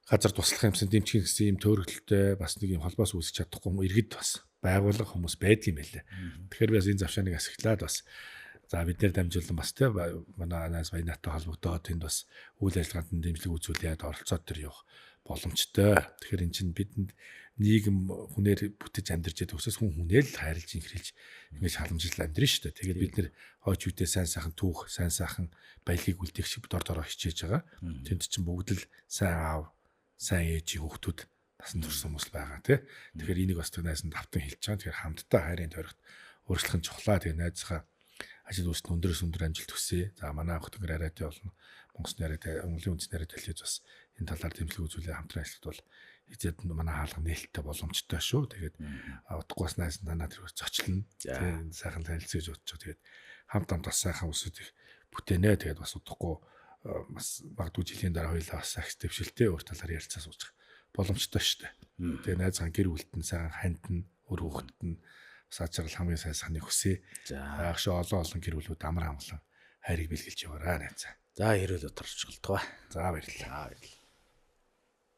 газар туслах юмсан дэмжих гэсэн ийм төөрөгдөлтэй бас нэг ийм холбоос үүсэж чадахгүй иргэд бас байгууллага хүмүүс байдгийн байлээ. Тэгэхээр бас энэ завшааныг ашиглаад бас за бид нэр дамжуулан бас тий манай Анаас Баянаатай холбогдоод энд бас үйл ажиллагаанд дэмжлэг үзүүлээд оролцоод төр явах боломжтой. Тэгэхээр эн чинь бидэнд нийгэм хүнээр бүтэж амьдарч байгаа төсөөс хүнээ л хайрлж инхрийлж ингэж халамжлал амьдрын шүү дээ. Тэгээд бид нэр хойч үедээ сайн сайхан түүх, сайн сайхан баялагийг үлдээх шиг дор дороо хичээж байгаа. Тэнд чинь бүгд л сайн аав, сайн ээжийн хүүхдүүд насан турш хүмүүс байгаа тий. Тэгэхээр энийг бас тэнайсанд давтан хэлж байгаа. Тэгэхээр хамтдаа хайрын тойрогт өөрчлөх нь чухлаа. Тэгээ найзынхаа ажил үйлс нь өндөрөөс өндөр амжилт хүсье. За манай хөгтөнгөр радио болно. Монголын үндэсний радио хэлхийз бас энэ талаар дэмжлэг үзүүлээ хамтран ажиллахад бол эцэд манай хаалга нээлттэй боломжтой шүү. Тэгээд удахгүй бас найз танаа тэр зочлно. Тэгээд сайхан танилцуулж бодчих. Тэгээд хамт бас сайхан үсүүдийг бүтээнэ. Тэгээд бас удахгүй бас магадгүй жилийн дараа хоёулаа бас ахс дэвшилтэй өөр талаар ярилцаа суучих боломжтой шүү дээ. Тэгээд найзхан гэр бүлтэн сайхан хандна, өр хүүхэд нь бас ачаал хамгийн сайн саныг хүсье. За агш олон гэр бүлүүд амар амгалан хайрыг бэлгэлж яваарай найзаа. За хэрэл өдрч болтгоо. За баярлалаа.